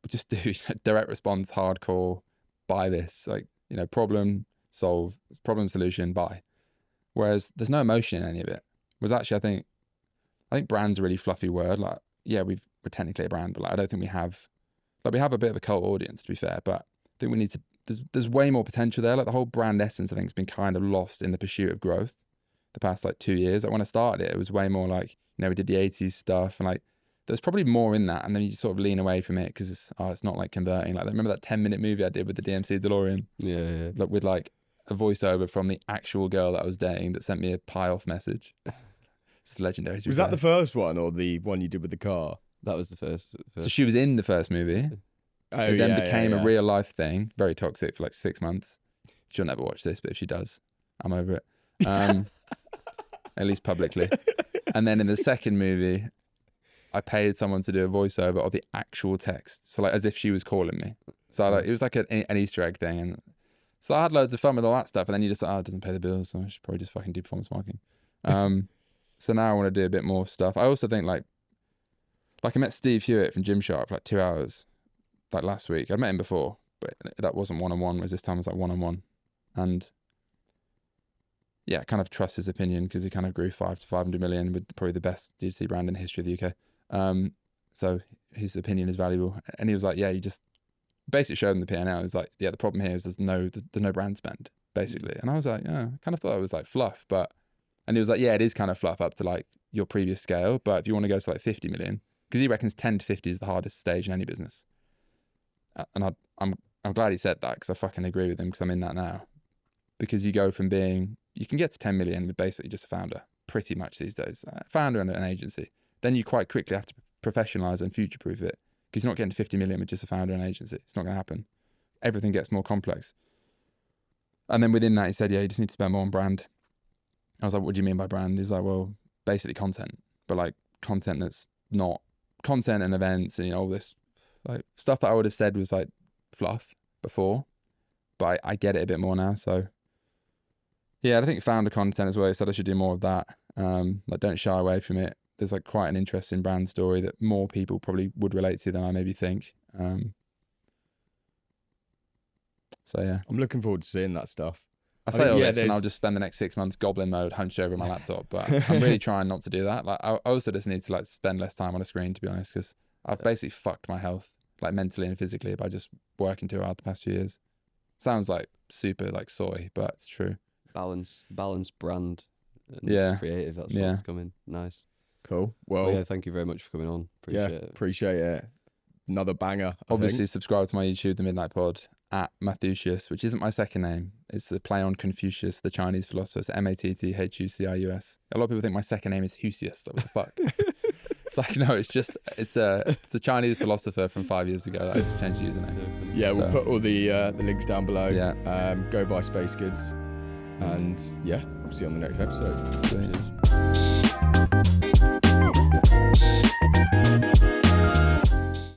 Speaker 1: we just do direct response, hardcore, buy this, like, you know, problem, solve, problem, solution, buy. Whereas there's no emotion in any of it. Whereas actually, I think brand's a really fluffy word. Like, yeah, we're technically a brand, but like, I don't think we have a bit of a cult audience, to be fair, but I think we need to, there's way more potential there. Like the whole brand essence, I think, has been kind of lost in the pursuit of growth the past like 2 years. Like when I started it was way more like, you know, we did the 80s stuff and like, there's probably more in that. And then you just sort of lean away from it because it's not like converting. Like, remember that 10-minute movie I did with the DMC DeLorean?
Speaker 3: Yeah.
Speaker 1: Like, with like a voiceover from the actual girl that I was dating that sent me a pie-off message. It's legendary.
Speaker 2: Was that the first one or the one you did with the car?
Speaker 3: That was the first.
Speaker 1: So she was in the first movie.
Speaker 2: Oh,
Speaker 1: It then became a real life thing. Very toxic for like 6 months. She'll never watch this, but if she does, I'm over it. At least publicly. And then in the second movie, I paid someone to do a voiceover of the actual text. So like as if she was calling me. So like it was like an Easter egg thing. And so I had loads of fun with all that stuff. And then you just like, it doesn't pay the bills. So I should probably just fucking do performance marketing. So now I want to do a bit more stuff. I also think like I met Steve Hewitt from Gymshark for like 2 hours, like last week. I'd met him before, but that wasn't one-on-one, whereas this time it was like one-on-one. And yeah, I kind of trust his opinion because he kind of grew 5 to 500 million with probably the best D2C brand in the history of the UK. So his opinion is valuable. And he was like, yeah, you just basically showed him the P&L. He was like, yeah, the problem here is there's no brand spend, basically. And I was like, yeah, I kind of thought it was like fluff, and he was like, yeah, it is kind of fluff up to like your previous scale. But if you want to go to like 50 million, because he reckons 10 to 50 is the hardest stage in any business. And I'm glad he said that because I fucking agree with him because I'm in that now. Because you go from you can get to 10 million with basically just a founder, pretty much these days. A founder and an agency. Then you quite quickly have to professionalize and future-proof it because you're not getting to 50 million with just a founder and an agency. It's not going to happen. Everything gets more complex. And then within that, he said, yeah, you just need to spend more on brand. I was like, what do you mean by brand? He's like, well, basically content, but like content that's not content and events and, you know, all this like stuff that I would have said was like fluff before, but I get it a bit more now. So yeah, I think founder content as well. He said I should do more of that. Like don't shy away from it. There's like quite an interesting brand story that more people probably would relate to than I maybe think. So yeah,
Speaker 2: I'm looking forward to seeing that stuff.
Speaker 1: I say all this and I'll just spend the next 6 months goblin mode hunched over my laptop, but I'm really trying not to do that. Like I also just need to like spend less time on a screen, to be honest, because I've basically fucked my health like mentally and physically by just working too hard the past 2 years. Sounds like super like soy, but it's true.
Speaker 3: Balance brand and creative. That's what's coming. Nice.
Speaker 2: Cool. Well,
Speaker 3: yeah, thank you very much for coming on.
Speaker 2: Appreciate it. Another banger.
Speaker 1: Obviously, subscribe to my YouTube, The Midnight Pod, at Mathusius, which isn't my second name. It's the play on Confucius, the Chinese philosopher. It's Matthhusius. A lot of people think my second name is Husius. Like, what the fuck? It's like, no, it's a Chinese philosopher from 5 years ago that I just changed the username.
Speaker 2: Yeah, we'll put all the links down below.
Speaker 1: Yeah.
Speaker 2: Go buy Spacegoods. And yeah, we'll see you on the next episode.
Speaker 1: Sweet.